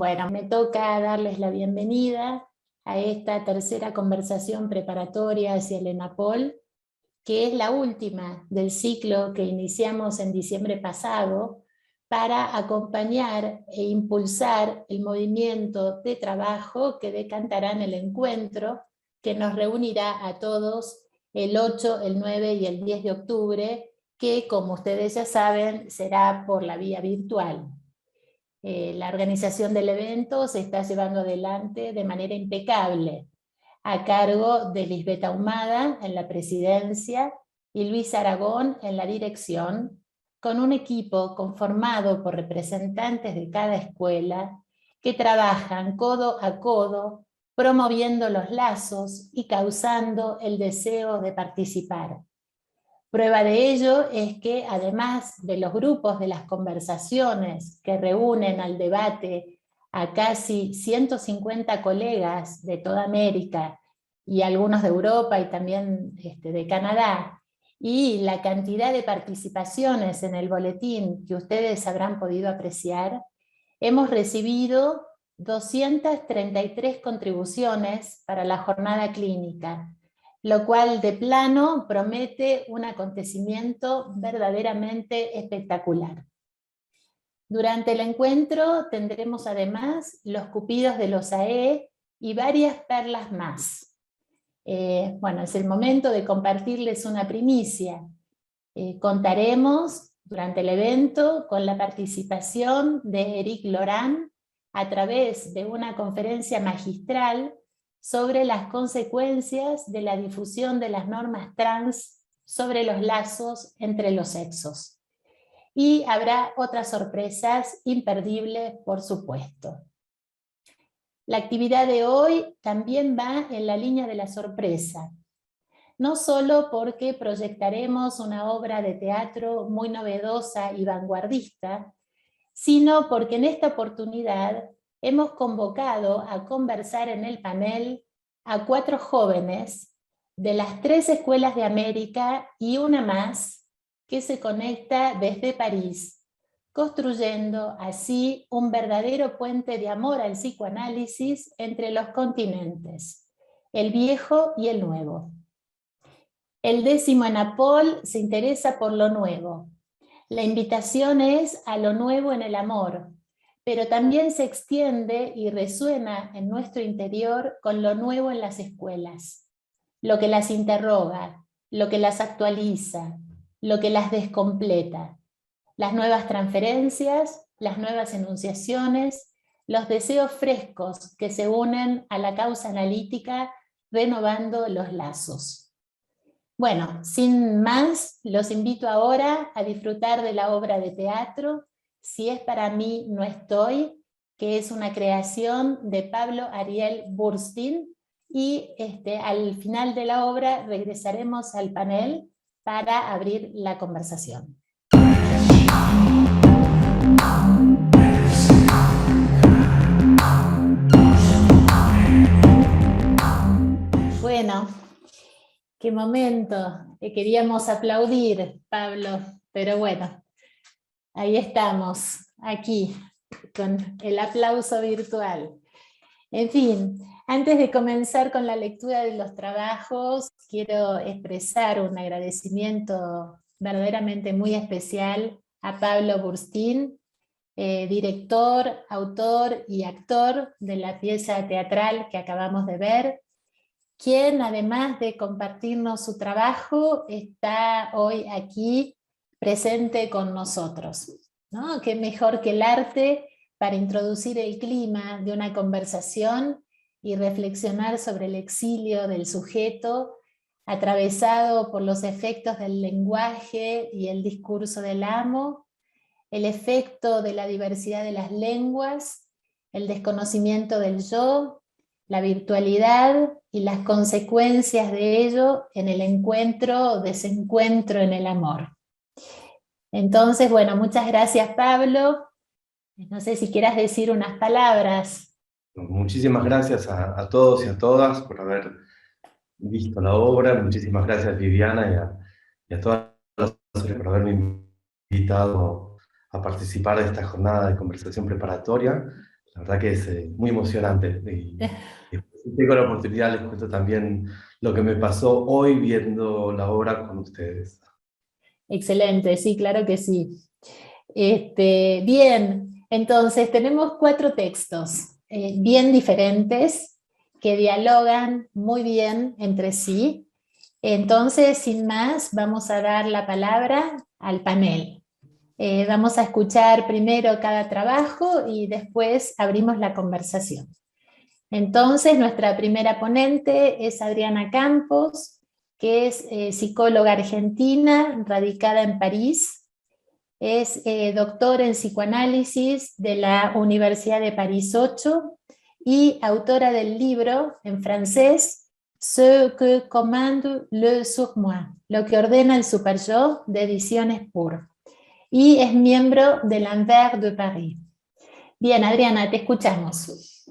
Bueno, me toca darles la bienvenida a esta tercera conversación preparatoria hacia el ENAPOL, que es la última del ciclo que iniciamos en diciembre pasado para acompañar e impulsar el movimiento de trabajo que decantará en el encuentro que nos reunirá a todos el 8, el 9 y el 10 de octubre, que como ustedes ya saben será por la vía virtual. La organización del evento se está llevando adelante de manera impecable, a cargo de Lisbeth Ahumada en la presidencia y Luis Aragón en la dirección, con un equipo conformado por representantes de cada escuela que trabajan codo a codo, promoviendo los lazos y causando el deseo de participar. Prueba de ello es que, además de los grupos de las conversaciones que reúnen al debate a casi 150 colegas de toda América y algunos de Europa y también de Canadá, y la cantidad de participaciones en el boletín que ustedes habrán podido apreciar, hemos recibido 233 contribuciones para la jornada clínica, lo cual de plano promete un acontecimiento verdaderamente espectacular. Durante el encuentro tendremos además los cupidos de los AE y varias perlas más. Bueno, es el momento de compartirles una primicia. Contaremos durante el evento con la participación de Eric Lorán a través de una conferencia magistral sobre las consecuencias de la difusión de las normas trans sobre los lazos entre los sexos. Y habrá otras sorpresas imperdibles, por supuesto. La actividad de hoy también va en la línea de la sorpresa, no solo porque proyectaremos una obra de teatro muy novedosa y vanguardista, sino porque en esta oportunidad hemos convocado a conversar en el panel a 4 jóvenes de las 3 escuelas de América y una más que se conecta desde París, construyendo así un verdadero puente de amor al psicoanálisis entre los continentes, el viejo y el nuevo. El 10º ENAPOL se interesa por lo nuevo. La invitación es a lo nuevo en el amor, pero también se extiende y resuena en nuestro interior con lo nuevo en las escuelas, lo que las interroga, lo que las actualiza, lo que las descompleta, las nuevas transferencias, las nuevas enunciaciones, los deseos frescos que se unen a la causa analítica, renovando los lazos. Bueno, sin más, los invito ahora a disfrutar de la obra de teatro Si es para mí, no estoy, que es una creación de Pablo Ariel Burstyn, y al final de la obra regresaremos al panel para abrir la conversación. Bueno, qué momento, que queríamos aplaudir, Pablo, pero bueno, ahí estamos, aquí, con el aplauso virtual. En fin, antes de comenzar con la lectura de los trabajos, quiero expresar un agradecimiento verdaderamente muy especial a Pablo Burstyn, director, autor y actor de la pieza teatral que acabamos de ver, quien además de compartirnos su trabajo, está hoy aquí presente con nosotros, ¿no? Qué mejor que el arte para introducir el clima de una conversación y reflexionar sobre el exilio del sujeto, atravesado por los efectos del lenguaje y el discurso del amo, el efecto de la diversidad de las lenguas, el desconocimiento del yo, la virtualidad y las consecuencias de ello en el encuentro o desencuentro en el amor. Entonces, bueno, muchas gracias, Pablo. No sé si quieras decir unas palabras. Muchísimas gracias a todos y a todas por haber visto la obra. Muchísimas gracias, Viviana, y a todas las personas por haberme invitado a participar de esta jornada de conversación preparatoria. La verdad que es muy emocionante. Y si tengo la oportunidad, les cuento también lo que me pasó hoy viendo la obra con ustedes. Excelente, sí, claro que sí. Bien, entonces tenemos 4 textos bien diferentes que dialogan muy bien entre sí. Entonces, sin más, vamos a dar la palabra al panel. Vamos a escuchar primero cada trabajo y después abrimos la conversación. Entonces, nuestra primera ponente es Adriana Campos, que es psicóloga argentina, radicada en París. Es doctor en psicoanálisis de la Universidad de París 8 y autora del libro en francés Ce que commande le surmoi, lo que ordena el superyo, de Ediciones Pur. Y es miembro de l'Anvers de Paris. Bien, Adriana, te escuchamos.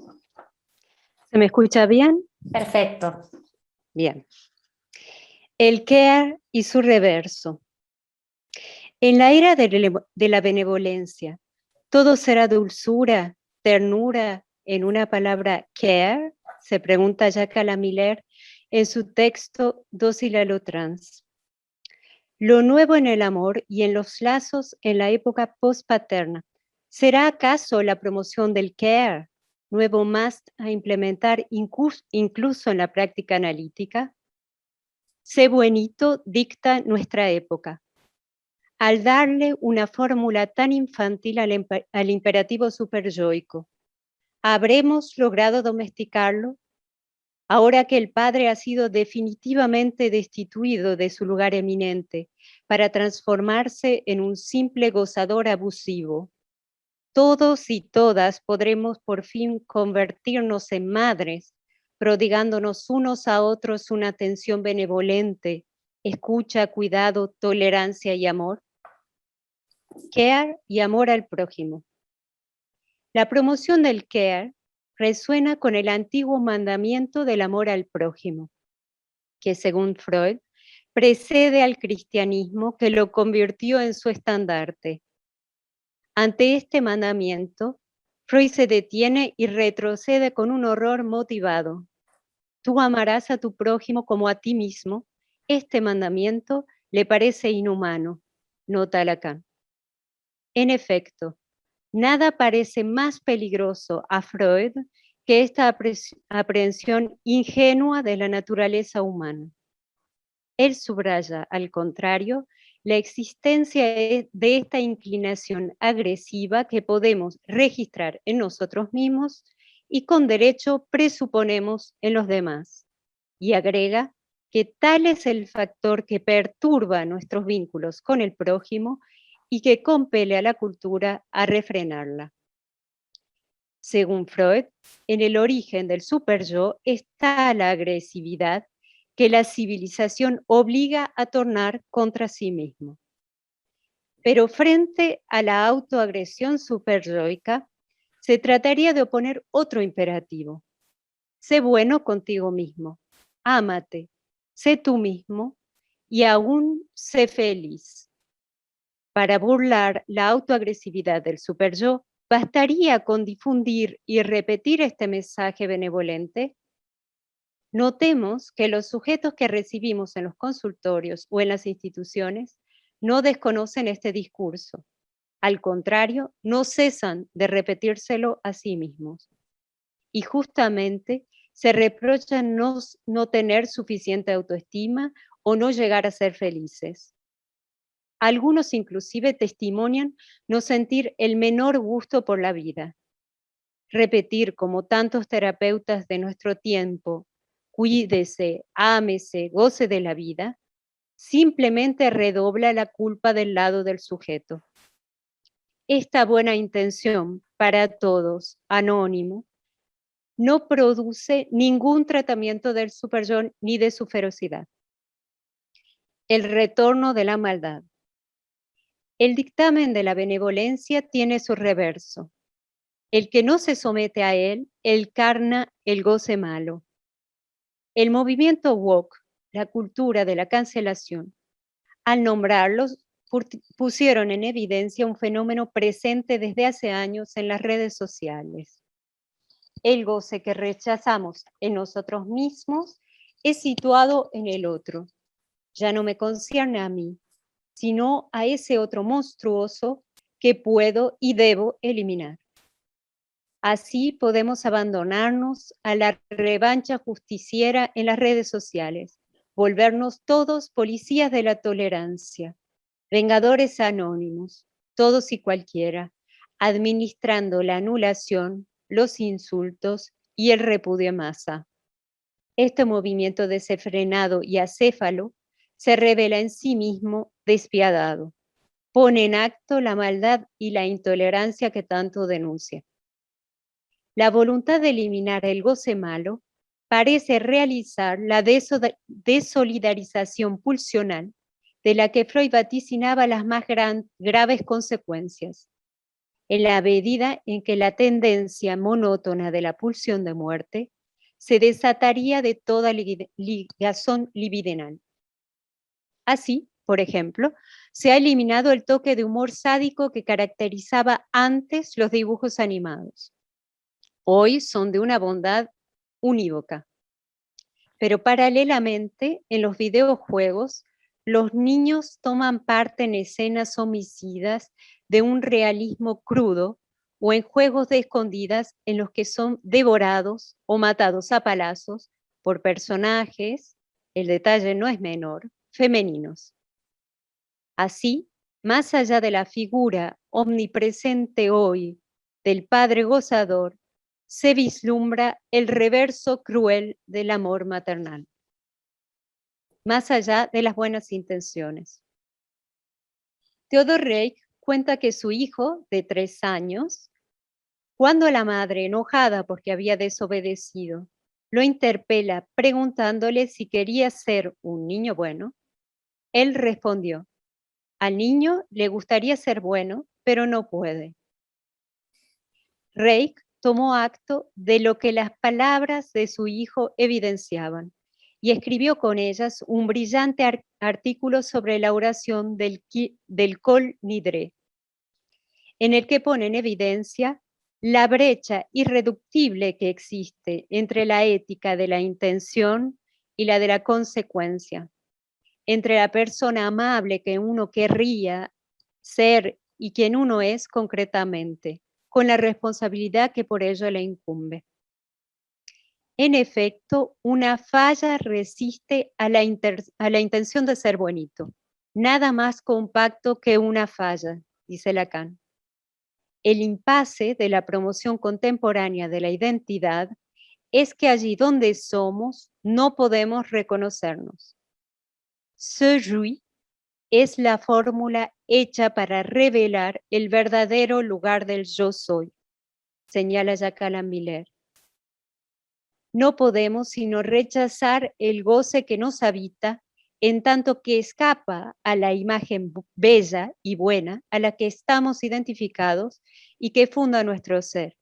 ¿Se me escucha bien? Perfecto. Bien. El care y su reverso. En la era de la benevolencia, ¿todo será dulzura, ternura en una palabra care? Se pregunta Jacques Lamiller en su texto Dócil a lo trans. Lo nuevo en el amor y en los lazos en la época postpaterna, ¿será acaso la promoción del care, nuevo must a implementar incluso en la práctica analítica? Sé buenito dicta nuestra época. Al darle una fórmula tan infantil al imperativo superyoico, ¿habremos logrado domesticarlo? Ahora que el padre ha sido definitivamente destituido de su lugar eminente para transformarse en un simple gozador abusivo, todos y todas podremos por fin convertirnos en madres, prodigándonos unos a otros una atención benevolente, escucha, cuidado, tolerancia y amor. Care y amor al prójimo. La promoción del care resuena con el antiguo mandamiento del amor al prójimo, que según Freud precede al cristianismo que lo convirtió en su estandarte. Ante este mandamiento, Freud se detiene y retrocede con un horror motivado. Tú amarás a tu prójimo como a ti mismo. Este mandamiento le parece inhumano, nota Lacan. En efecto, nada parece más peligroso a Freud que esta aprehensión ingenua de la naturaleza humana. Él subraya, al contrario, la existencia de esta inclinación agresiva que podemos registrar en nosotros mismos y con derecho presuponemos en los demás. Y agrega que tal es el factor que perturba nuestros vínculos con el prójimo y que compele a la cultura a refrenarla. Según Freud, en el origen del superyo está la agresividad que la civilización obliga a tornar contra sí mismo. Pero frente a la autoagresión superyoica, se trataría de oponer otro imperativo. Sé bueno contigo mismo, ámate, sé tú mismo y aún sé feliz. Para burlar la autoagresividad del superyo, ¿bastaría con difundir y repetir este mensaje benevolente? Notemos que los sujetos que recibimos en los consultorios o en las instituciones no desconocen este discurso. Al contrario, no cesan de repetírselo a sí mismos. Y justamente se reprochan no tener suficiente autoestima o no llegar a ser felices. Algunos inclusive testimonian no sentir el menor gusto por la vida. Repetir, como tantos terapeutas de nuestro tiempo, cuídese, ámese, goce de la vida, simplemente redobla la culpa del lado del sujeto. Esta buena intención para todos, anónimo, no produce ningún tratamiento del superyo ni de su ferocidad. El retorno de la maldad. El dictamen de la benevolencia tiene su reverso. El que no se somete a él, encarna el goce malo. El movimiento woke, la cultura de la cancelación, al nombrarlos, pusieron en evidencia un fenómeno presente desde hace años en las redes sociales. El goce que rechazamos en nosotros mismos es situado en el otro. Ya no me concierne a mí, sino a ese otro monstruoso que puedo y debo eliminar. Así podemos abandonarnos a la revancha justiciera en las redes sociales, volvernos todos policías de la tolerancia, vengadores anónimos, todos y cualquiera, administrando la anulación, los insultos y el repudio en masa. Este movimiento desenfrenado y acéfalo se revela en sí mismo despiadado, pone en acto la maldad y la intolerancia que tanto denuncia. La voluntad de eliminar el goce malo parece realizar la desolidarización pulsional de la que Freud vaticinaba las más graves consecuencias, en la medida en que la tendencia monótona de la pulsión de muerte se desataría de toda ligazón libidinal. Así, por ejemplo, se ha eliminado el toque de humor sádico que caracterizaba antes los dibujos animados. Hoy son de una bondad unívoca. Pero paralelamente, en los videojuegos, los niños toman parte en escenas homicidas de un realismo crudo o en juegos de escondidas en los que son devorados o matados a palazos por personajes, el detalle no es menor, femeninos. Así, más allá de la figura omnipresente hoy del padre gozador, se vislumbra el reverso cruel del amor maternal, más allá de las buenas intenciones. Theodor Reik cuenta que su hijo, de 3 años, cuando la madre, enojada porque había desobedecido, lo interpela preguntándole si quería ser un niño bueno, él respondió: al niño le gustaría ser bueno, pero no puede. Reik tomó acto de lo que las palabras de su hijo evidenciaban y escribió con ellas un brillante artículo sobre la oración del Kol Nidre, en el que pone en evidencia la brecha irreductible que existe entre la ética de la intención y la de la consecuencia, entre la persona amable que uno querría ser y quien uno es concretamente, con la responsabilidad que por ello le incumbe. En efecto, una falla resiste a la intención de ser bonito. Nada más compacto que una falla, dice Lacan. El impasse de la promoción contemporánea de la identidad es que allí donde somos no podemos reconocernos. Se jouit es la fórmula hecha para revelar el verdadero lugar del yo soy, señala Jacques Miller. No podemos sino rechazar el goce que nos habita en tanto que escapa a la imagen bella y buena a la que estamos identificados y que funda nuestro ser.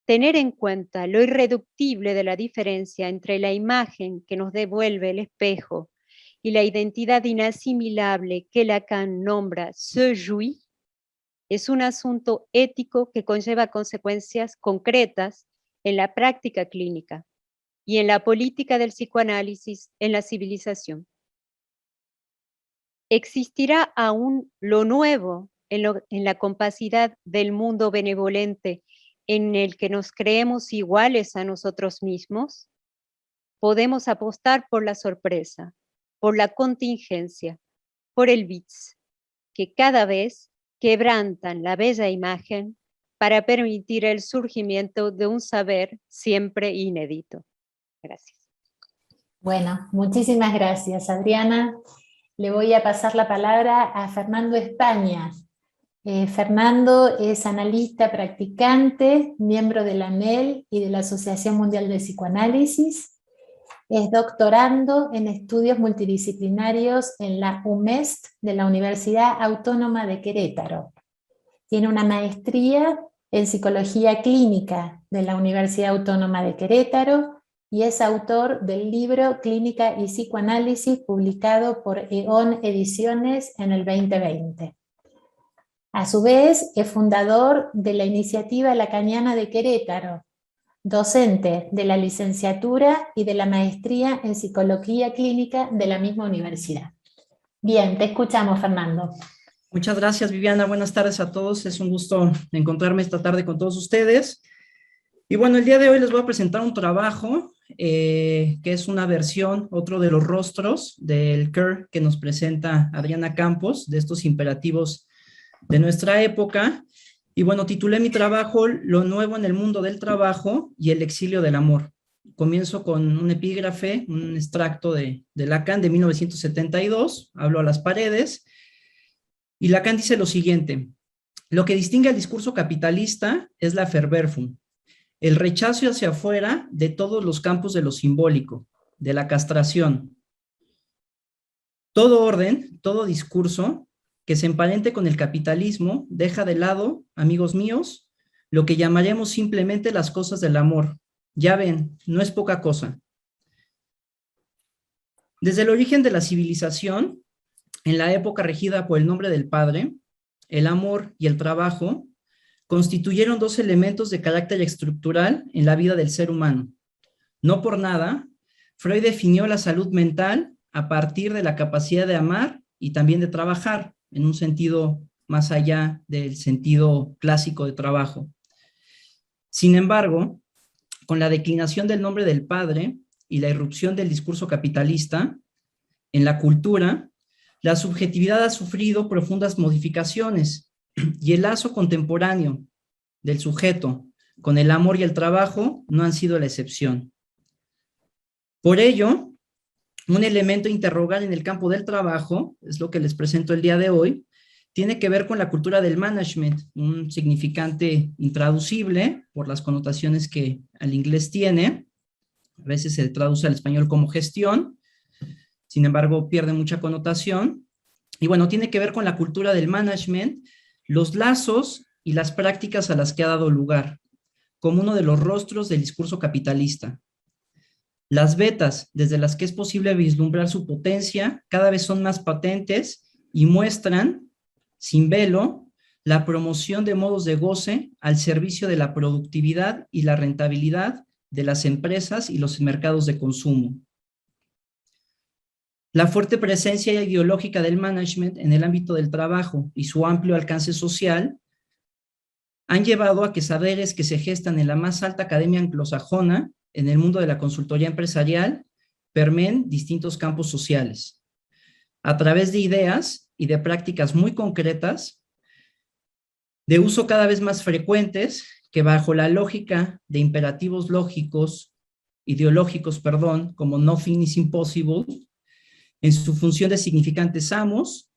Tener en cuenta lo irreductible de la diferencia entre la imagen que nos devuelve el espejo y la identidad inasimilable que Lacan nombra se jouit, es un asunto ético que conlleva consecuencias concretas en la práctica clínica y en la política del psicoanálisis en la civilización. ¿Existirá aún lo nuevo en la compacidad del mundo benevolente en el que nos creemos iguales a nosotros mismos? Podemos apostar por la sorpresa, por la contingencia, por el bits, que cada vez quebrantan la bella imagen para permitir el surgimiento de un saber siempre inédito. Gracias. Bueno, muchísimas gracias, Adriana. Le voy a pasar la palabra a Fernando España. Fernando es analista practicante, miembro de la ANEL y de la Asociación Mundial de Psicoanálisis. Es doctorando en estudios multidisciplinarios en la UMEST de la Universidad Autónoma de Querétaro. Tiene una maestría en Psicología Clínica de la Universidad Autónoma de Querétaro y es autor del libro Clínica y Psicoanálisis, publicado por EON Ediciones en el 2020. A su vez, es fundador de la Iniciativa Lacaniana de Querétaro, docente de la licenciatura y de la maestría en Psicología Clínica de la misma universidad. Bien, te escuchamos, Fernando. Muchas gracias, Viviana. Buenas tardes a todos. Es un gusto encontrarme esta tarde con todos ustedes. Y bueno, el día de hoy les voy a presentar un trabajo que es una versión, otro de los rostros del CARE que nos presenta Adriana Campos, de estos imperativos de nuestra época. Y bueno, titulé mi trabajo Lo nuevo en el mundo del trabajo y el exilio del amor. Comienzo con un epígrafe, un extracto de Lacan de 1972, hablo a las paredes, y Lacan dice lo siguiente: lo que distingue al discurso capitalista es la Verwerfung, el rechazo hacia afuera de todos los campos de lo simbólico, de la castración. Todo orden, todo discurso que se emparente con el capitalismo deja de lado, amigos míos, lo que llamaremos simplemente las cosas del amor. Ya ven, no es poca cosa. Desde el origen de la civilización, en la época regida por el nombre del Padre, el amor y el trabajo constituyeron dos elementos de carácter estructural en la vida del ser humano. No por nada, Freud definió la salud mental a partir de la capacidad de amar y también de trabajar, en un sentido más allá del sentido clásico de trabajo. Sin embargo, con la declinación del nombre del Padre y la irrupción del discurso capitalista, en la cultura, la subjetividad ha sufrido profundas modificaciones y el lazo contemporáneo del sujeto con el amor y el trabajo no han sido la excepción. Por ello, un elemento a interrogar en el campo del trabajo, es lo que les presento el día de hoy, tiene que ver con la cultura del management, un significante intraducible por las connotaciones que al inglés tiene. A veces se traduce al español como gestión, sin embargo pierde mucha connotación. Y bueno, tiene que ver con la cultura del management, los lazos y las prácticas a las que ha dado lugar, como uno de los rostros del discurso capitalista. Las vetas desde las que es posible vislumbrar su potencia cada vez son más patentes y muestran, sin velo, la promoción de modos de goce al servicio de la productividad y la rentabilidad de las empresas y los mercados de consumo. La fuerte presencia ideológica del management en el ámbito del trabajo y su amplio alcance social han llevado a que saberes que se gestan en la más alta academia anglosajona, en el mundo de la consultoría empresarial, permeen distintos campos sociales. A través de ideas y de prácticas muy concretas, de uso cada vez más frecuentes, que bajo la lógica de imperativos ideológicos, como nothing is impossible, en su función de significantes amos,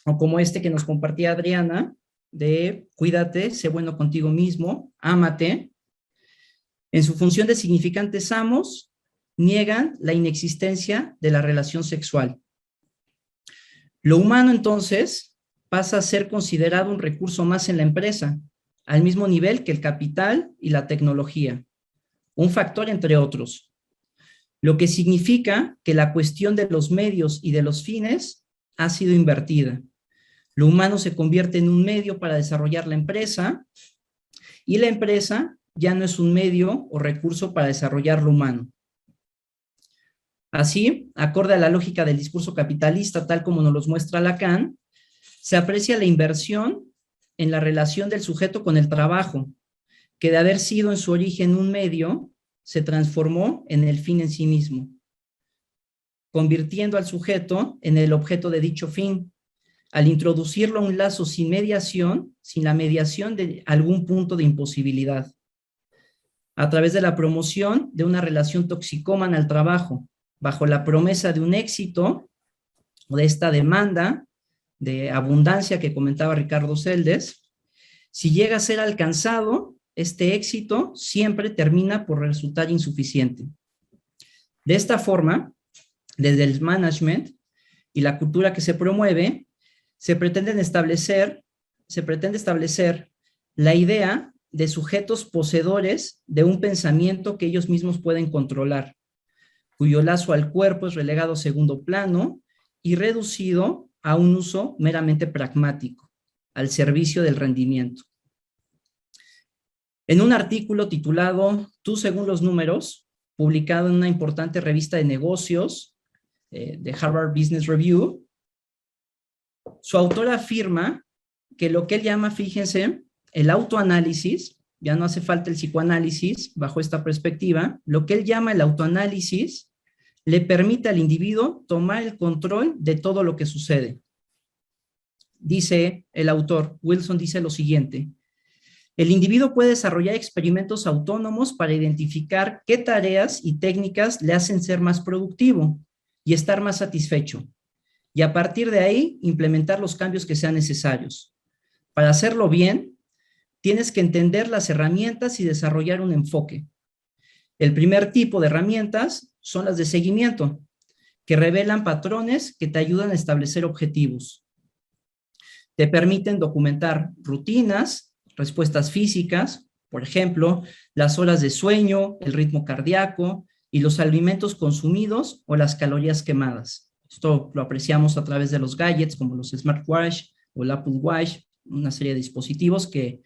o como este que nos compartía Adriana, de cuídate, sé bueno contigo mismo, ámate. En su función de significantes amos, niegan la inexistencia de la relación sexual. Lo humano, entonces, pasa a ser considerado un recurso más en la empresa, al mismo nivel que el capital y la tecnología, un factor entre otros. Lo que significa que la cuestión de los medios y de los fines ha sido invertida. Lo humano se convierte en un medio para desarrollar la empresa y la empresa ya no es un medio o recurso para desarrollar lo humano. Así, acorde a la lógica del discurso capitalista, tal como nos los muestra Lacan, se aprecia la inversión en la relación del sujeto con el trabajo, que de haber sido en su origen un medio, se transformó en el fin en sí mismo, convirtiendo al sujeto en el objeto de dicho fin, al introducirlo a un lazo sin mediación, sin la mediación de algún punto de imposibilidad, a través de la promoción de una relación toxicómana al trabajo, bajo la promesa de un éxito o de esta demanda de abundancia que comentaba Ricardo Seldes. Si llega a ser alcanzado, este éxito siempre termina por resultar insuficiente. De esta forma, desde el management y la cultura que se promueve, se pretende establecer la idea de sujetos poseedores de un pensamiento que ellos mismos pueden controlar, cuyo lazo al cuerpo es relegado a segundo plano y reducido a un uso meramente pragmático, al servicio del rendimiento. En un artículo titulado Tú según los números, publicado en una importante revista de negocios de Harvard Business Review, su autor afirma que lo que él llama, fíjense, el autoanálisis, ya no hace falta el psicoanálisis bajo esta perspectiva, lo que él llama el autoanálisis le permite al individuo tomar el control de todo lo que sucede. Dice el autor, Wilson dice lo siguiente: el individuo puede desarrollar experimentos autónomos para identificar qué tareas y técnicas le hacen ser más productivo y estar más satisfecho, y a partir de ahí implementar los cambios que sean necesarios. Para hacerlo bien, tienes que entender las herramientas y desarrollar un enfoque. El primer tipo de herramientas son las de seguimiento, que revelan patrones que te ayudan a establecer objetivos. Te permiten documentar rutinas, respuestas físicas, por ejemplo, las horas de sueño, el ritmo cardíaco y los alimentos consumidos o las calorías quemadas. Esto lo apreciamos a través de los gadgets como los smartwatch o el Apple Watch, una serie de dispositivos que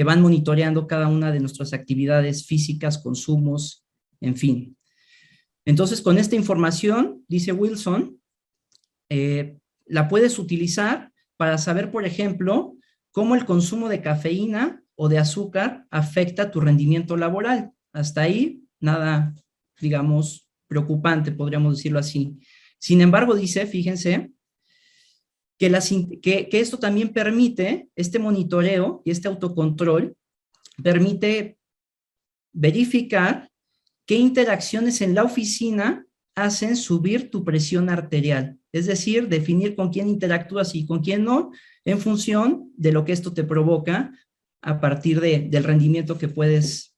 van monitoreando cada una de nuestras actividades físicas, consumos, en fin. Entonces, con esta información, dice Wilson, la puedes utilizar para saber, por ejemplo, cómo el consumo de cafeína o de azúcar afecta tu rendimiento laboral. Hasta ahí, nada, digamos, preocupante, podríamos decirlo así. Sin embargo, dice, fíjense, que esto también permite, este monitoreo y este autocontrol, permite verificar qué interacciones en la oficina hacen subir tu presión arterial. Es decir, definir con quién interactúas y con quién no, en función de lo que esto te provoca a partir del rendimiento que puedes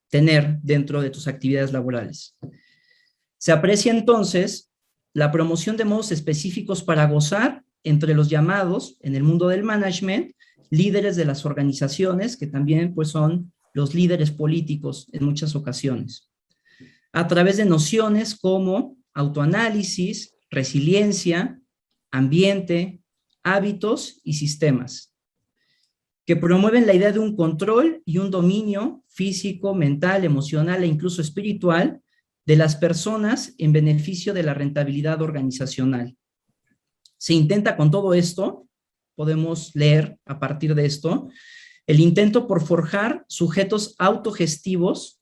tener dentro de tus actividades laborales. Se aprecia entonces la promoción de modos específicos para gozar entre los llamados, en el mundo del management, líderes de las organizaciones, que también pues, son los líderes políticos en muchas ocasiones, a través de nociones como autoanálisis, resiliencia, ambiente, hábitos y sistemas, que promueven la idea de un control y un dominio físico, mental, emocional e incluso espiritual de las personas en beneficio de la rentabilidad organizacional. Se intenta con todo esto, podemos leer a partir de esto, el intento por forjar sujetos autogestivos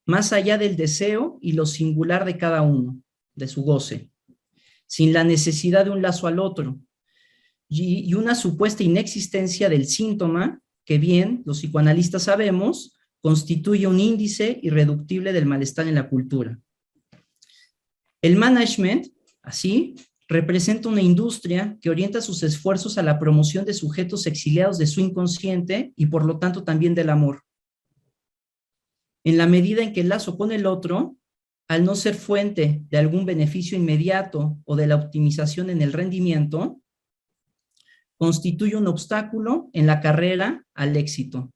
más allá del deseo y lo singular de cada uno, de su goce, sin la necesidad de un lazo al otro, y una supuesta inexistencia del síntoma que bien los psicoanalistas sabemos constituye un índice irreductible del malestar en la cultura. El management, así, representa una industria que orienta sus esfuerzos a la promoción de sujetos exiliados de su inconsciente y por lo tanto también del amor. En la medida en que el lazo con el otro, al no ser fuente de algún beneficio inmediato o de la optimización en el rendimiento, constituye un obstáculo en la carrera al éxito.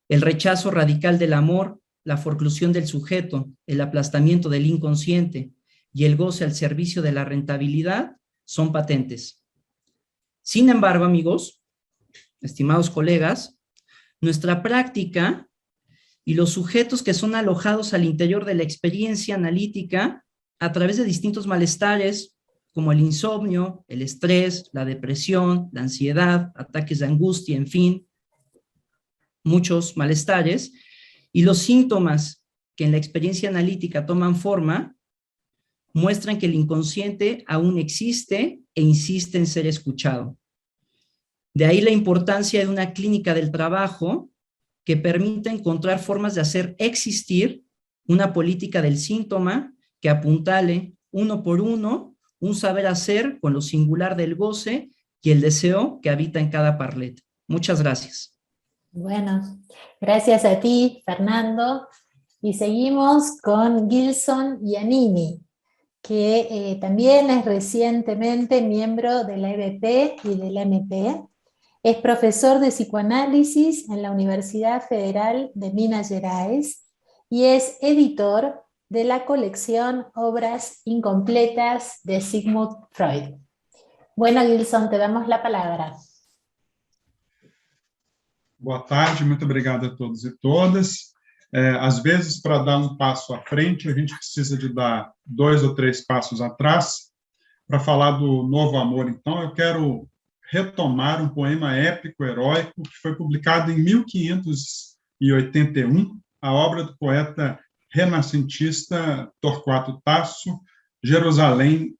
El rechazo radical del amor, la forclusión del sujeto, el aplastamiento del inconsciente y el goce al servicio de la rentabilidad son patentes. Sin embargo, amigos, estimados colegas, nuestra práctica y los sujetos que son alojados al interior de la experiencia analítica a través de distintos malestares como el insomnio, el estrés, la depresión, la ansiedad, ataques de angustia, en fin, muchos malestares, y los síntomas que en la experiencia analítica toman forma, muestran que el inconsciente aún existe e insiste en ser escuchado. De ahí la importancia de una clínica del trabajo que permita encontrar formas de hacer existir una política del síntoma que apuntale uno por uno un saber hacer con lo singular del goce y el deseo que habita en cada parlet. Muchas gracias. Bueno, gracias a ti, Fernando. Y seguimos con Gilson Giannini, que también es recientemente miembro de la EBP y de la MP. Es profesor de psicoanálisis en la Universidad Federal de Minas Gerais y es editor de la colección Obras Incompletas de Sigmund Freud. Bueno, Gilson, te damos la palabra. Boa tarde, muito obrigado a todos e todas. Às vezes, para dar um passo à frente, a gente precisa de dar 2 ou 3 passos atrás. Para falar do Novo Amor, então, eu quero retomar um poema épico, heróico, que foi publicado em 1581, a obra do poeta renascentista Torquato Tasso, Jerusalém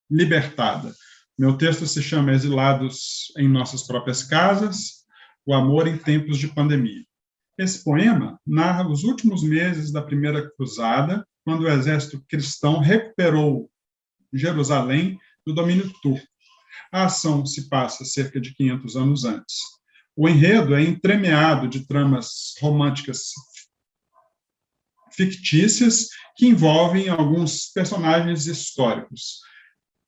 Libertada. Meu texto se chama Exilados em Nossas Próprias Casas, o amor em tempos de pandemia. Esse poema narra os últimos meses da Primeira Cruzada, quando o exército cristão recuperou Jerusalém do domínio turco. A ação se passa cerca de 500 anos antes. O enredo é entremeado de tramas românticas fictícias que envolvem alguns personagens históricos.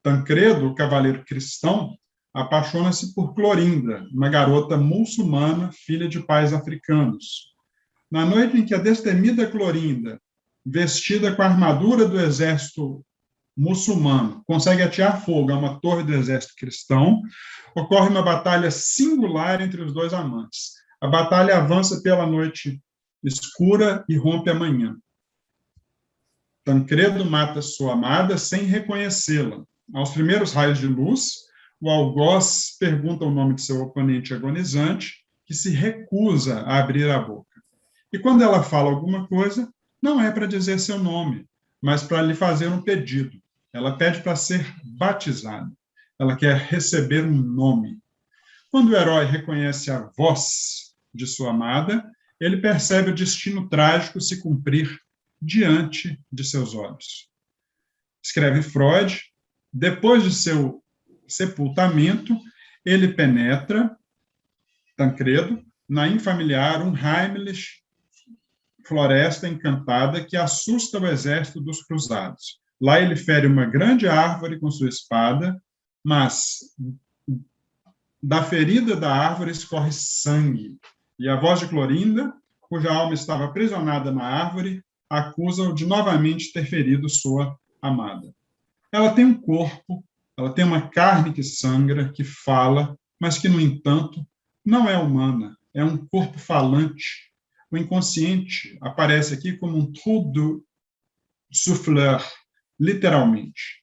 Tancredo, o cavaleiro cristão, apaixona-se por Clorinda, uma garota muçulmana, filha de pais africanos. Na noite em que a destemida Clorinda, vestida com a armadura do exército muçulmano, consegue atear fogo a uma torre do exército cristão, ocorre uma batalha singular entre os dois amantes. A batalha avança pela noite escura e rompe a manhã. Tancredo mata sua amada sem reconhecê-la. Aos primeiros raios de luz, o algoz pergunta o nome de seu oponente agonizante, que se recusa a abrir a boca. E quando ela fala alguma coisa, não é para dizer seu nome, mas para lhe fazer um pedido. Ela pede para ser batizada. Ela quer receber um nome. Quando o herói reconhece a voz de sua amada, ele percebe o destino trágico se cumprir diante de seus olhos. Escreve Freud, depois de seu sepultamento, ele penetra, Tancredo, na infamiliar Unheimlich, floresta encantada que assusta o exército dos cruzados. Lá ele fere uma grande árvore com sua espada, mas da ferida da árvore escorre sangue. E a voz de Clorinda, cuja alma estava aprisionada na árvore, acusa-o de novamente ter ferido sua amada. Ela tem um corpo, ela tem uma carne que sangra, que fala, mas que, no entanto, não é humana, é um corpo falante. O inconsciente aparece aqui como um trou de souffleur, literalmente.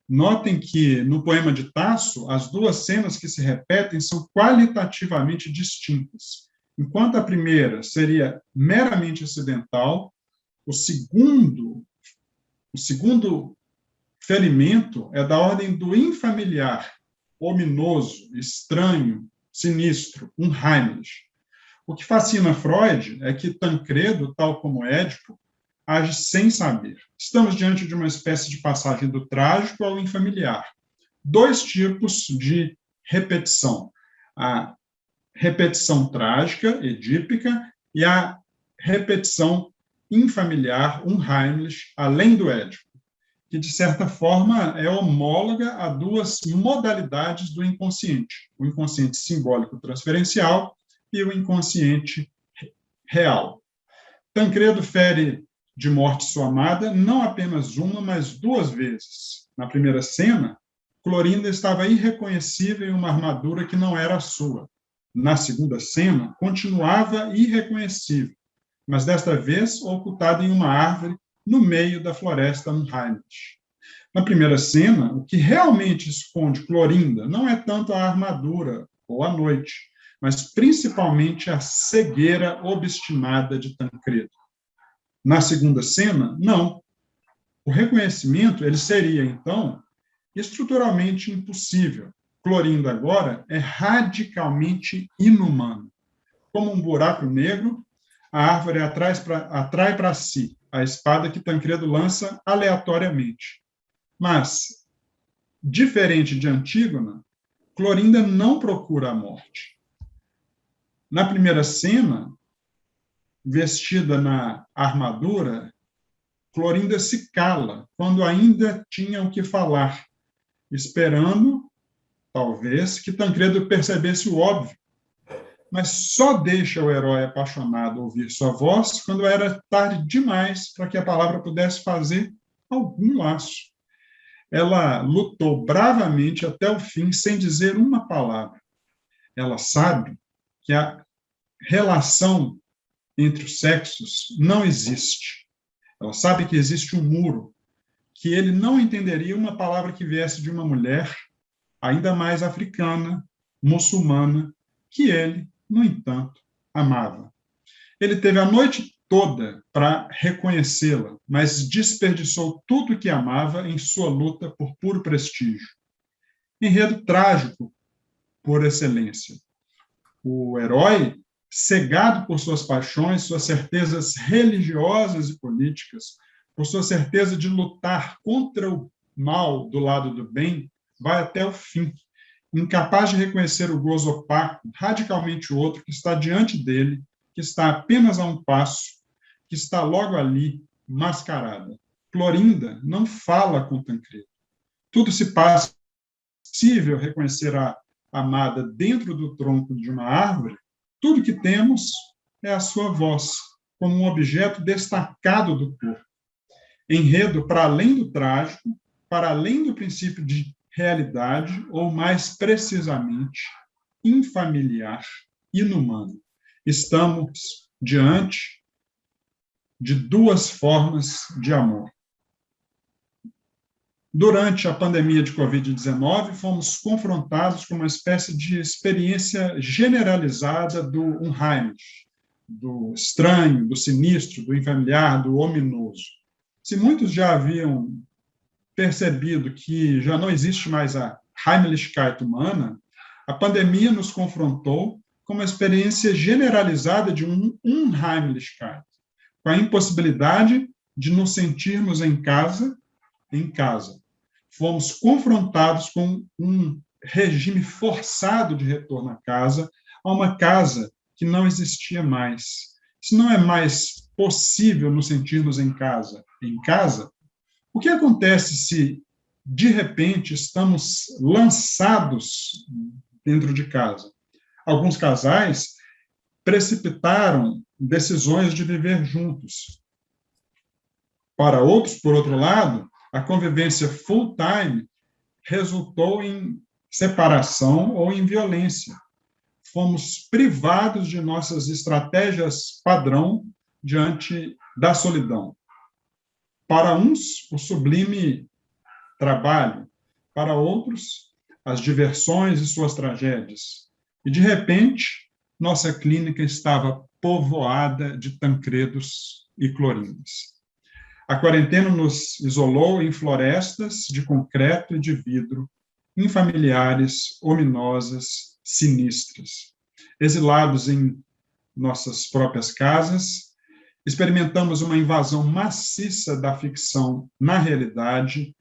Notem que, no poema de Tasso, as duas cenas que se repetem são qualitativamente distintas. Enquanto a primeira seria meramente acidental, o segundo ferimento é da ordem do infamiliar, ominoso, estranho, sinistro, Unheimlich. O que fascina Freud é que Tancredo, tal como Édipo, age sem saber. Estamos diante de uma espécie de passagem do trágico ao infamiliar. 2 tipos de repetição. A repetição trágica, edípica, e a repetição infamiliar, Unheimlich, além do Édipo, que, de certa forma, é homóloga a 2 modalidades do inconsciente, o inconsciente simbólico transferencial e o inconsciente real. Tancredo fere de morte sua amada não apenas uma, mas 2 vezes. Na primeira cena, Clorinda estava irreconhecível em uma armadura que não era a sua. Na segunda cena, continuava irreconhecível, mas desta vez ocultada em uma árvore no meio da floresta Unheimlich. Na primeira cena, o que realmente esconde Clorinda não é tanto a armadura ou a noite, mas principalmente a cegueira obstinada de Tancredo. Na segunda cena, não. O reconhecimento ele seria, então, estruturalmente impossível. Clorinda agora é radicalmente inumana. Como um buraco negro, a árvore atrai para si a espada que Tancredo lança aleatoriamente. Mas, diferente de Antígona, Clorinda não procura a morte. Na primeira cena, vestida na armadura, Clorinda se cala quando ainda tinha o que falar, esperando, talvez, que Tancredo percebesse o óbvio, mas só deixa o herói apaixonado ouvir sua voz quando era tarde demais para que a palavra pudesse fazer algum laço. Ela lutou bravamente até o fim sem dizer uma palavra. Ela sabe que a relação entre os sexos não existe. Ela sabe que existe um muro, que ele não entenderia uma palavra que viesse de uma mulher, ainda mais africana, muçulmana, que ele, no entanto, amava. Ele teve a noite toda para reconhecê-la, mas desperdiçou tudo que amava em sua luta por puro prestígio. Enredo trágico por excelência. O herói, cegado por suas paixões, suas certezas religiosas e políticas, por sua certeza de lutar contra o mal do lado do bem, vai até o fim, incapaz de reconhecer o gozo opaco, radicalmente outro, que está diante dele, que está apenas a um passo, que está logo ali, mascarada. Clorinda não fala com Tancredo. Tudo se passa. É possível reconhecer a amada dentro do tronco de uma árvore, tudo que temos é a sua voz, como um objeto destacado do corpo. Enredo para além do trágico, para além do princípio de realidade, ou mais precisamente, infamiliar, inumano. Estamos diante de duas formas de amor. Durante a pandemia de Covid-19, fomos confrontados com uma espécie de experiência generalizada do Unheimlich, do estranho, do sinistro, do infamiliar, do ominoso. Se muitos já haviam percebido que já não existe mais a Heimlichkeit humana, a pandemia nos confrontou com uma experiência generalizada de um Unheimlichkeit, com a impossibilidade de nos sentirmos em casa. Fomos confrontados com um regime forçado de retorno à casa, a uma casa que não existia mais. Se não é mais possível nos sentirmos em casa, o que acontece se, de repente, estamos lançados dentro de casa? Alguns casais precipitaram decisões de viver juntos. Para outros, por outro lado, a convivência full-time resultou em separação ou em violência. Fomos privados de nossas estratégias padrão diante da solidão. Para uns, o sublime trabalho, para outros, as diversões e suas tragédias. E, de repente, nossa clínica estava povoada de Tancredos e Clorindas. A quarentena nos isolou em florestas de concreto e de vidro, infamiliares, ominosas, sinistras. Exilados em nossas próprias casas, experimentamos uma invasão maciça da ficção na realidade,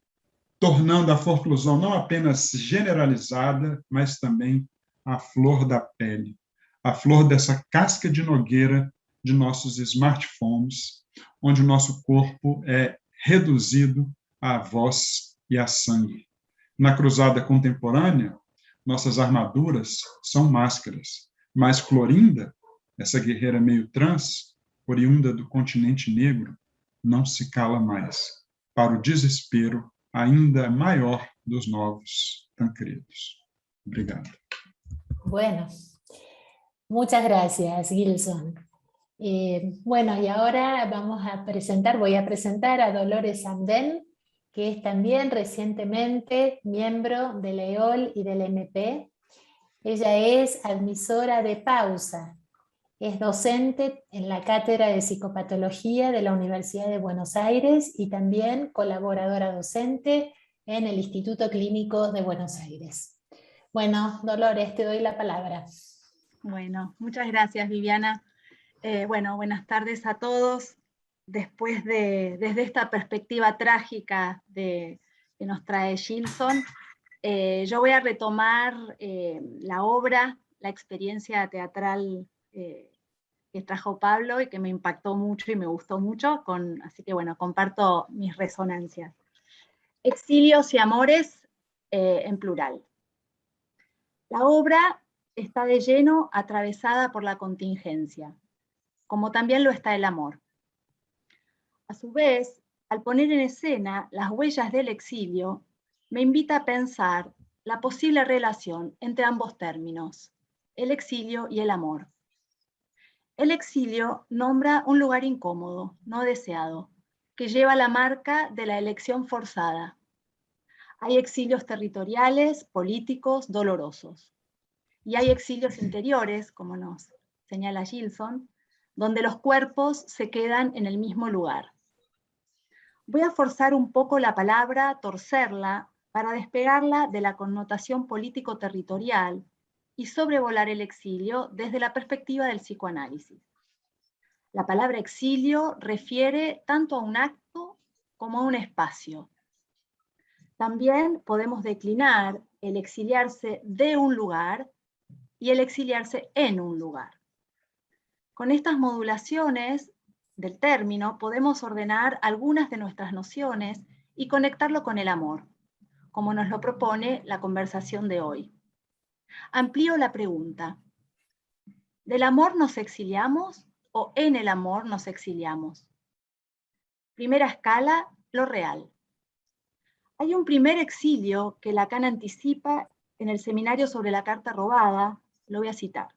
tornando a forclusão não apenas generalizada, mas também a flor da pele, a flor dessa casca de nogueira de nossos smartphones, onde o nosso corpo é reduzido à voz e a sangue. Na cruzada contemporânea, nossas armaduras são máscaras, mas Clorinda, essa guerreira meio trans, oriunda do continente negro, não se cala mais, para o desespero ainda maior dos novos Tancredos. Obrigado. Bueno, muchas gracias, Gilson. Bueno, y ahora voy a presentar a Dolores Amden, que es también recientemente miembro del EOL y del MP. Ella es admisora de pausa, es docente en la Cátedra de Psicopatología de la Universidad de Buenos Aires y también colaboradora docente en el Instituto Clínico de Buenos Aires. Bueno, Dolores, te doy la palabra. Bueno, muchas gracias, Viviana. Bueno, buenas tardes a todos. Desde esta perspectiva trágica que nos trae Gilson, yo voy a retomar la obra, la experiencia teatral que trajo Pablo y que me impactó mucho y me gustó mucho, así que bueno, comparto mis resonancias. Exilios y amores en plural. La obra está de lleno atravesada por la contingencia, como también lo está el amor. A su vez, al poner en escena las huellas del exilio, me invita a pensar la posible relación entre ambos términos, el exilio y el amor. El exilio nombra un lugar incómodo, no deseado, que lleva la marca de la elección forzada. Hay exilios territoriales, políticos, dolorosos. Y hay exilios interiores, como nos señala Gilson, donde los cuerpos se quedan en el mismo lugar. Voy a forzar un poco la palabra, torcerla, para despegarla de la connotación político-territorial y sobrevolar el exilio desde la perspectiva del psicoanálisis. La palabra exilio refiere tanto a un acto como a un espacio. También podemos declinar el exiliarse de un lugar y el exiliarse en un lugar. Con estas modulaciones del término podemos ordenar algunas de nuestras nociones y conectarlo con el amor, como nos lo propone la conversación de hoy. Amplío la pregunta. ¿Del amor nos exiliamos o en el amor nos exiliamos? Primera escala, lo real. Hay un primer exilio que Lacan anticipa en el seminario sobre la carta robada, lo voy a citar.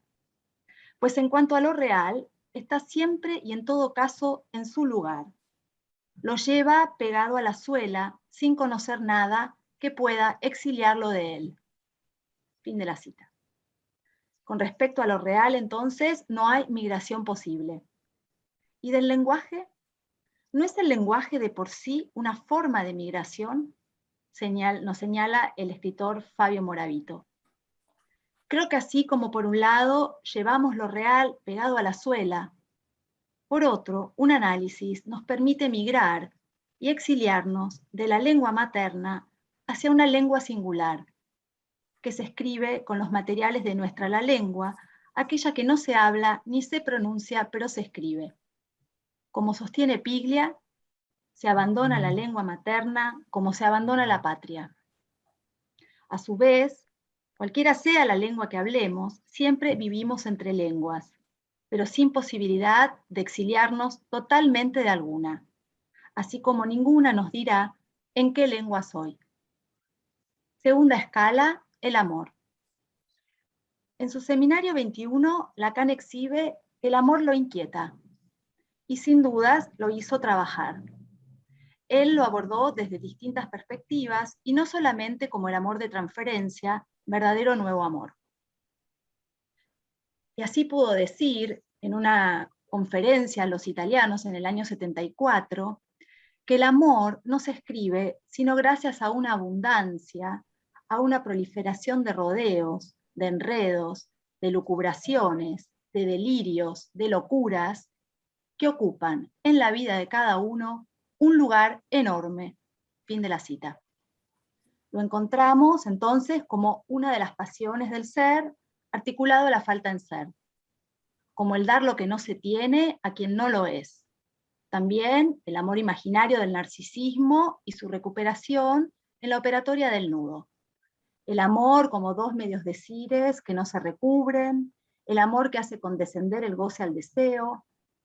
Pues en cuanto a lo real, está siempre y en todo caso en su lugar. Lo lleva pegado a la suela, sin conocer nada que pueda exiliarlo de él. Fin de la cita. Con respecto a lo real, entonces, no hay migración posible. ¿Y del lenguaje? ¿No es el lenguaje de por sí una forma de migración? Nos señala el escritor Fabio Moravito. Creo que así como por un lado llevamos lo real pegado a la suela, por otro, un análisis nos permite migrar y exiliarnos de la lengua materna hacia una lengua singular, que se escribe con los materiales de nuestra la lengua, aquella que no se habla ni se pronuncia, pero se escribe. Como sostiene Piglia, se abandona la lengua materna como se abandona la patria. A su vez, cualquiera sea la lengua que hablemos, siempre vivimos entre lenguas, pero sin posibilidad de exiliarnos totalmente de alguna, así como ninguna nos dirá en qué lengua soy. Segunda escala, el amor. En su seminario 21, Lacan exhibe que el amor lo inquieta, y sin dudas lo hizo trabajar. Él lo abordó desde distintas perspectivas y no solamente como el amor de transferencia, verdadero nuevo amor. Y así pudo decir en una conferencia a los italianos en el año 74 que el amor no se escribe sino gracias a una abundancia, a una proliferación de rodeos, de enredos, de lucubraciones, de delirios, de locuras, que ocupan en la vida de cada uno un lugar enorme. Fin de la cita. Lo encontramos entonces como una de las pasiones del ser, articulado a la falta en ser, como el dar lo que no se tiene a quien no lo es. También el amor imaginario del narcisismo y su recuperación en la operatoria del nudo. El amor como dos medios decires que no se recubren, el amor que hace condescender el goce al deseo,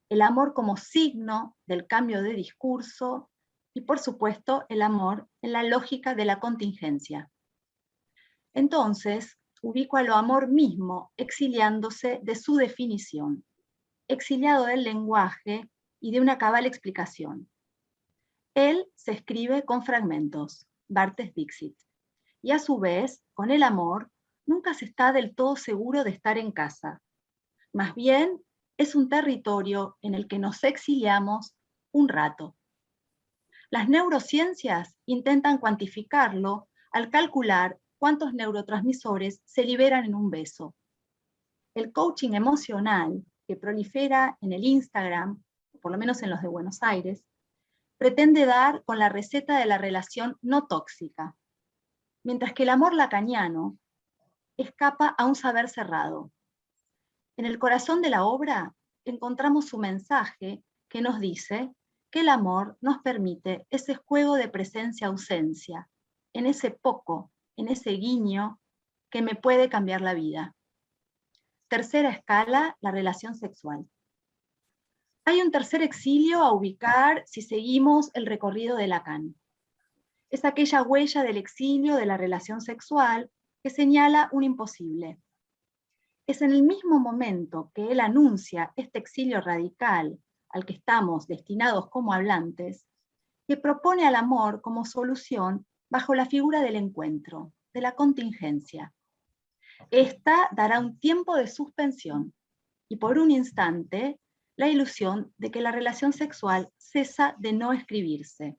el amor como signo del cambio de discurso y, por supuesto, el amor en la lógica de la contingencia. Entonces, ubico a lo amor mismo exiliándose de su definición, exiliado del lenguaje y de una cabal explicación. Él se escribe con fragmentos, Barthes Dixit, y a su vez, con el amor, nunca se está del todo seguro de estar en casa. Más bien, es un territorio en el que nos exiliamos un rato. Las neurociencias intentan cuantificarlo al calcular cuántos neurotransmisores se liberan en un beso. El coaching emocional, que prolifera en el Instagram, por lo menos en los de Buenos Aires, pretende dar con la receta de la relación no tóxica, mientras que el amor lacaniano escapa a un saber cerrado. En el corazón de la obra encontramos su mensaje que nos dice que el amor nos permite ese juego de presencia-ausencia, en ese poco, en ese guiño que me puede cambiar la vida. Tercera escala, la relación sexual. Hay un tercer exilio a ubicar si seguimos el recorrido de Lacan. Es aquella huella del exilio de la relación sexual que señala un imposible. es en el mismo momento que él anuncia este exilio radical al que estamos destinados como hablantes, que propone al amor como solución bajo la figura del encuentro, de la contingencia. Esta dará un tiempo de suspensión y por un instante la ilusión de que la relación sexual cesa de no escribirse.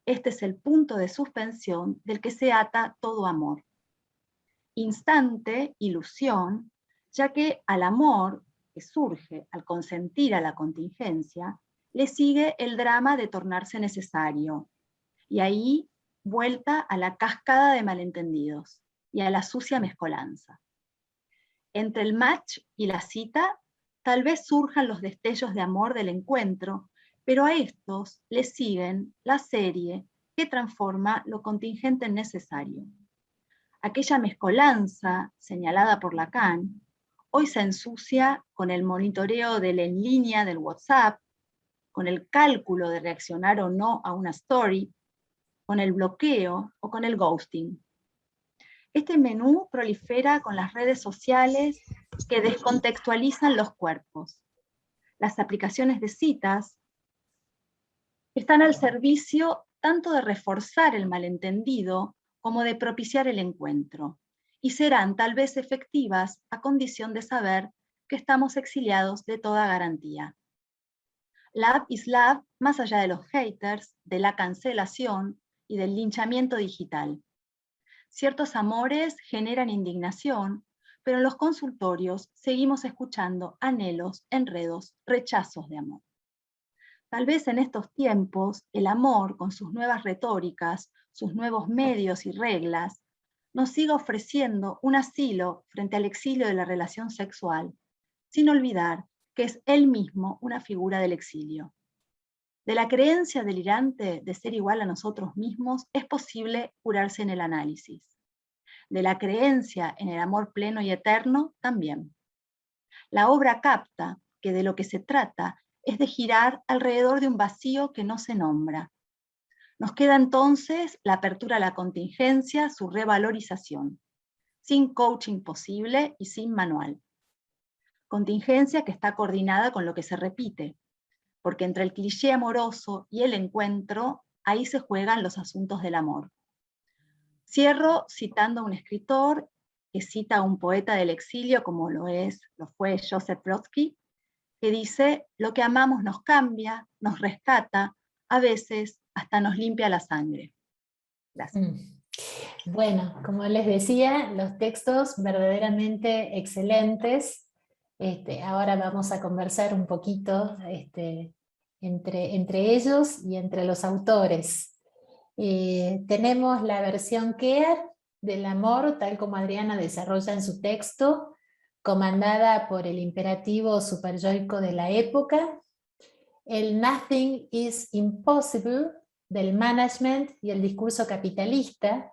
Este es el punto de suspensión del que se ata todo amor. Instante, ilusión, ya que al amor que surge al consentir a la contingencia, le sigue el drama de tornarse necesario, y ahí vuelta a la cascada de malentendidos y a la sucia mezcolanza. Entre el match y la cita, tal vez surjan los destellos de amor del encuentro, pero a estos les siguen la serie que transforma lo contingente en necesario. Aquella mezcolanza señalada por Lacan, hoy se ensucia con el monitoreo del en línea del WhatsApp, con el cálculo de reaccionar o no a una story, con el bloqueo o con el ghosting. Este menú prolifera con las redes sociales que descontextualizan los cuerpos. Las aplicaciones de citas están al servicio tanto de reforzar el malentendido como de propiciar el encuentro, y serán tal vez efectivas a condición de saber que estamos exiliados de toda garantía. Love is love, más allá de los haters, de la cancelación y del linchamiento digital. Ciertos amores generan indignación, pero en los consultorios seguimos escuchando anhelos, enredos, rechazos de amor. Tal vez en estos tiempos el amor, con sus nuevas retóricas, sus nuevos medios y reglas, nos siga ofreciendo un asilo frente al exilio de la relación sexual, sin olvidar que es él mismo una figura del exilio. De la creencia delirante de ser igual a nosotros mismos es posible curarse en el análisis. De la creencia en el amor pleno y eterno también. La obra capta que de lo que se trata es de girar alrededor de un vacío que no se nombra. Nos queda entonces la apertura a la contingencia, su revalorización, sin coaching posible y sin manual. Contingencia que está coordinada con lo que se repite, porque entre el cliché amoroso y el encuentro, ahí se juegan los asuntos del amor. Cierro citando a un escritor que cita a un poeta del exilio, como lo fue Joseph Brodsky, que dice: lo que amamos nos cambia, nos rescata, a veces hasta nos limpia la sangre. Gracias. Bueno, como les decía, los textos verdaderamente excelentes. Ahora vamos a conversar un poquito entre ellos y entre los autores. Tenemos la versión Kear del amor, tal como Adriana desarrolla en su texto, comandada por el imperativo superyoico de la época, el Nothing is Impossible del management y el discurso capitalista,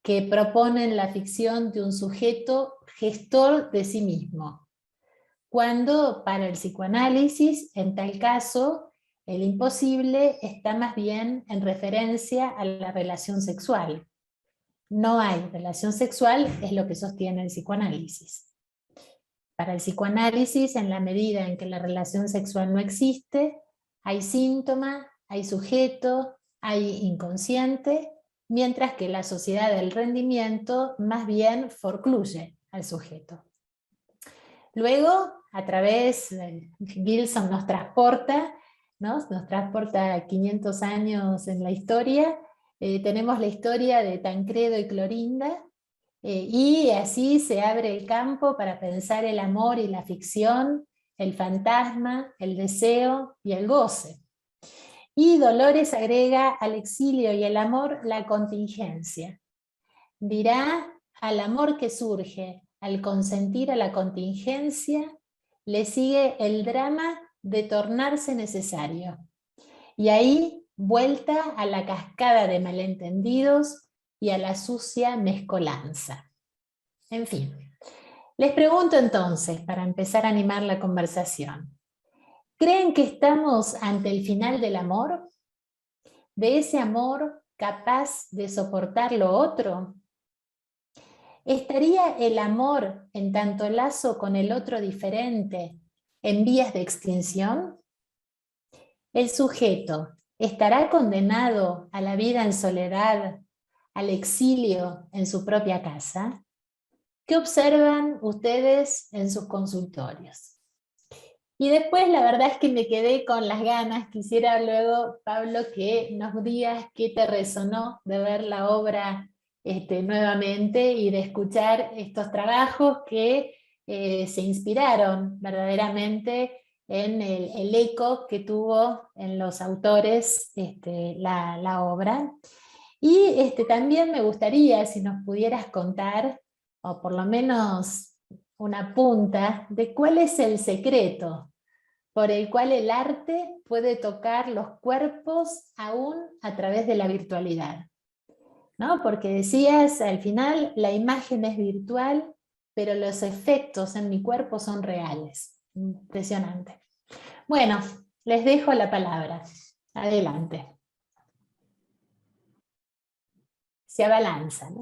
que proponen la ficción de un sujeto gestor de sí mismo, cuando para el psicoanálisis, en tal caso, el imposible está más bien en referencia a la relación sexual. No hay relación sexual, es lo que sostiene el psicoanálisis. Para el psicoanálisis, en la medida en que la relación sexual no existe, hay síntoma, hay sujeto, hay inconsciente, mientras que la sociedad del rendimiento más bien forcluye al sujeto. Luego, a través, Gilson nos transporta 500 años en la historia, tenemos la historia de Tancredo y Clorinda, y así se abre el campo para pensar el amor y la ficción, el fantasma, el deseo y el goce. Y Dolores agrega al exilio y el amor la contingencia. Dirá: al amor que surge al consentir a la contingencia, le sigue el drama de tornarse necesario. Y ahí vuelta a la cascada de malentendidos y a la sucia mezcolanza. En fin, les pregunto entonces, para empezar a animar la conversación, ¿creen que estamos ante el final del amor? ¿De ese amor capaz de soportar lo otro? ¿Estaría el amor en tanto lazo con el otro diferente en vías de extinción? ¿El sujeto estará condenado a la vida en soledad, al exilio en su propia casa? ¿Qué observan ustedes en sus consultorios? Y después la verdad es que me quedé con las ganas. Quisiera luego, Pablo, que nos digas qué te resonó de ver la obra nuevamente y de escuchar estos trabajos que se inspiraron verdaderamente en el eco que tuvo en los autores la obra. Y también me gustaría si nos pudieras contar, o por lo menos una punta, de cuál es el secreto por el cual el arte puede tocar los cuerpos aún a través de la virtualidad, ¿no? Porque decías, al final la imagen es virtual, pero los efectos en mi cuerpo son reales. Impresionante. Bueno, les dejo la palabra. Adelante. Se abalanzan.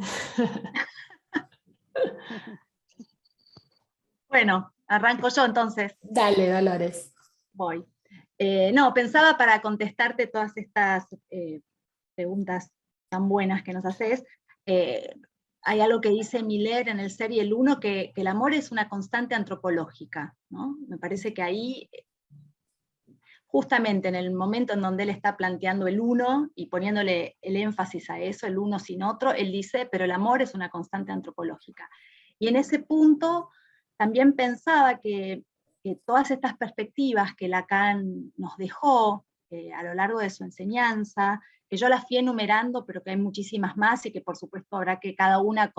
Bueno, arranco yo entonces. Dale, Dolores. Voy. No, pensaba para contestarte todas estas preguntas tan buenas que nos haces, hay algo que dice Miller en el Ser y el Uno, que el amor es una constante antropológica, ¿no? Me parece que ahí, justamente en el momento en donde él está planteando el uno y poniéndole el énfasis a eso, el uno sin otro, él dice, pero el amor es una constante antropológica. Y en ese punto también pensaba que todas estas perspectivas que Lacan nos dejó a lo largo de su enseñanza, que yo las fui enumerando, pero que hay muchísimas más y que por supuesto habrá que cada una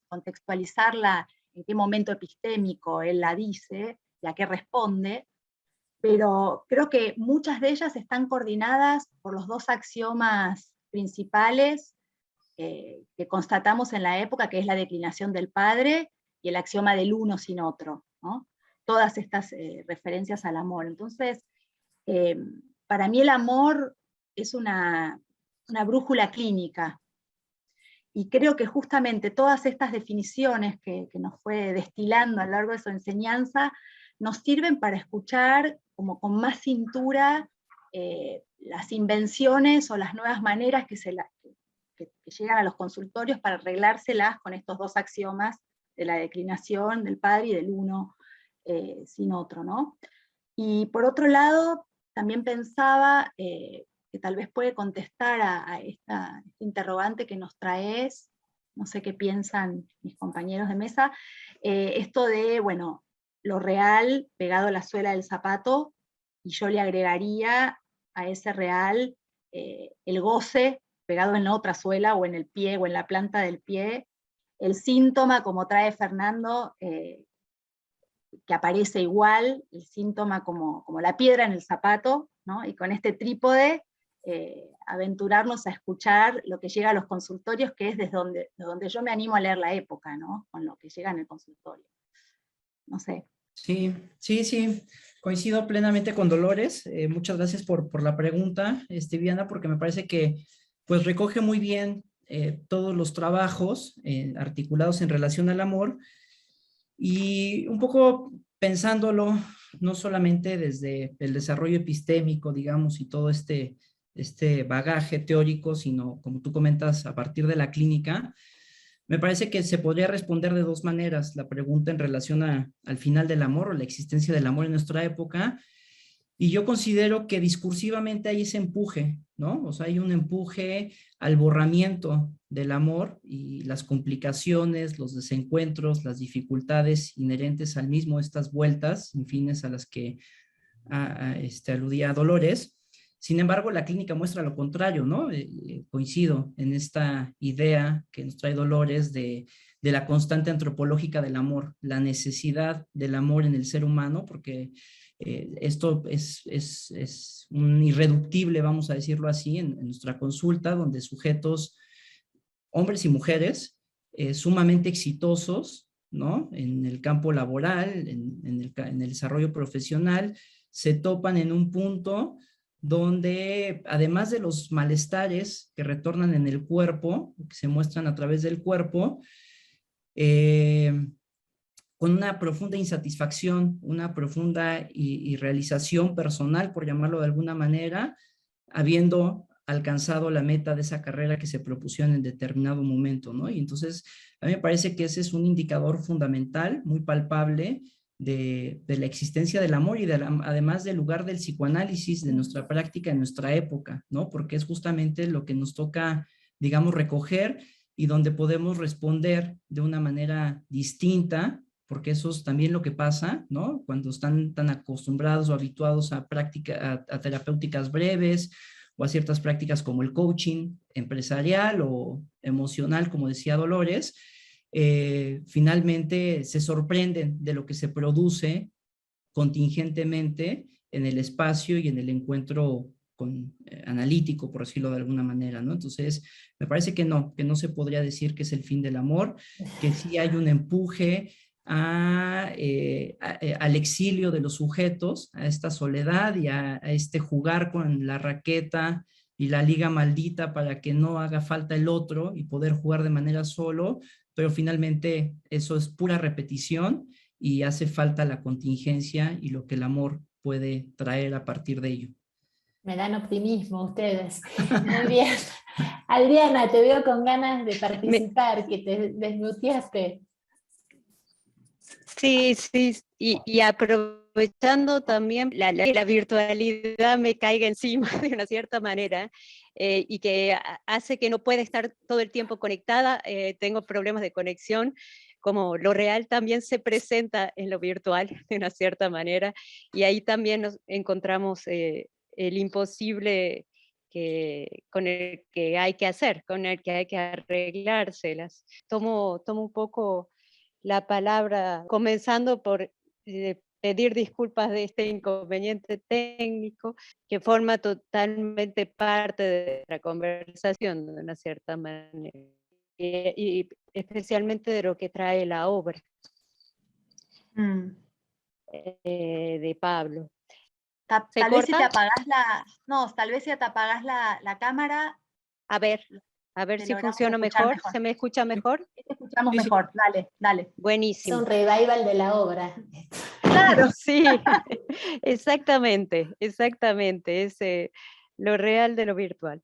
contextualizarla en qué momento epistémico él la dice y a qué responde, pero creo que muchas de ellas están coordinadas por los dos axiomas principales que constatamos en la época, que es la declinación del padre y el axioma del uno sin otro, ¿no? Todas estas referencias al amor. Entonces, para mí el amor es una brújula clínica, y creo que justamente todas estas definiciones que nos fue destilando a lo largo de su enseñanza nos sirven para escuchar como con más cintura las invenciones o las nuevas maneras que llegan a los consultorios para arreglárselas con estos dos axiomas de la declinación del padre y del uno sin otro, ¿no? Y por otro lado, también pensaba que tal vez puede contestar a esta interrogante que nos traes, no sé qué piensan mis compañeros de mesa, esto de, bueno, lo real pegado a la suela del zapato, y yo le agregaría a ese real el goce pegado en la otra suela, o en el pie, o en la planta del pie, el síntoma, como trae Fernando, que aparece igual, el síntoma como la piedra en el zapato, ¿no? Y con este trípode, aventurarnos a escuchar lo que llega a los consultorios, que es desde donde yo me animo a leer la época, ¿no? Con lo que llega en el consultorio. No sé. Sí, coincido plenamente con Dolores. Muchas gracias por la pregunta, Viana, porque me parece que pues recoge muy bien todos los trabajos articulados en relación al amor, y un poco pensándolo no solamente desde el desarrollo epistémico, digamos, y todo este bagaje teórico, sino, como tú comentas, a partir de la clínica. Me parece que se podría responder de dos maneras la pregunta en relación al final del amor, o la existencia del amor en nuestra época. Y yo considero que discursivamente hay ese empuje, ¿no? O sea, hay un empuje al borramiento del amor y las complicaciones, los desencuentros, las dificultades inherentes al mismo, estas vueltas infines a las que aludía Dolores. Sin embargo, la clínica muestra lo contrario, ¿no? Coincido en esta idea que nos trae Dolores de la constante antropológica del amor, la necesidad del amor en el ser humano, porque esto es un irreductible, vamos a decirlo así, en nuestra consulta, donde sujetos, hombres y mujeres, sumamente exitosos, ¿no? En el campo laboral, en el desarrollo profesional, se topan en un punto donde, además de los malestares que retornan en el cuerpo, que se muestran a través del cuerpo, con una profunda insatisfacción, una profunda irrealización personal, por llamarlo de alguna manera, habiendo alcanzado la meta de esa carrera que se propusieron en determinado momento, ¿no? Y entonces, a mí me parece que ese es un indicador fundamental, muy palpable, de la existencia del amor y además del lugar del psicoanálisis, de nuestra práctica en nuestra época, ¿no? Porque es justamente lo que nos toca, digamos, recoger y donde podemos responder de una manera distinta, porque eso es también lo que pasa, ¿no? Cuando están tan acostumbrados o habituados a a terapéuticas breves o a ciertas prácticas como el coaching empresarial o emocional, como decía Dolores, finalmente se sorprenden de lo que se produce contingentemente en el espacio y en el encuentro analítico, por decirlo de alguna manera, ¿no? Entonces, me parece que no se podría decir que es el fin del amor, que sí hay un empuje al exilio de los sujetos, a esta soledad y a este jugar con la raqueta y la liga maldita para que no haga falta el otro y poder jugar de manera solo, pero finalmente eso es pura repetición y hace falta la contingencia y lo que el amor puede traer a partir de ello. Me dan optimismo ustedes. Muy bien. Adriana, te veo con ganas de participar, que te desmuteaste. Sí, sí, y aprovechando también la virtualidad me caiga encima de una cierta manera y que hace que no pueda estar todo el tiempo conectada, tengo problemas de conexión, como lo real también se presenta en lo virtual de una cierta manera, y ahí también nos encontramos el imposible con el que hay que hacer, con el que hay que arreglárselas. Tomo un poco la palabra, comenzando por pedir disculpas de este inconveniente técnico que forma totalmente parte de la conversación de una cierta manera, y especialmente de lo que trae la obra de Pablo. Tal vez si te apagás tal vez si te apagás la cámara. A ver si funciona mejor. ¿Se me escucha mejor? Te escuchamos mejor, dale. Buenísimo. Es un revival de la obra. Claro. Sí, exactamente, es lo real de lo virtual.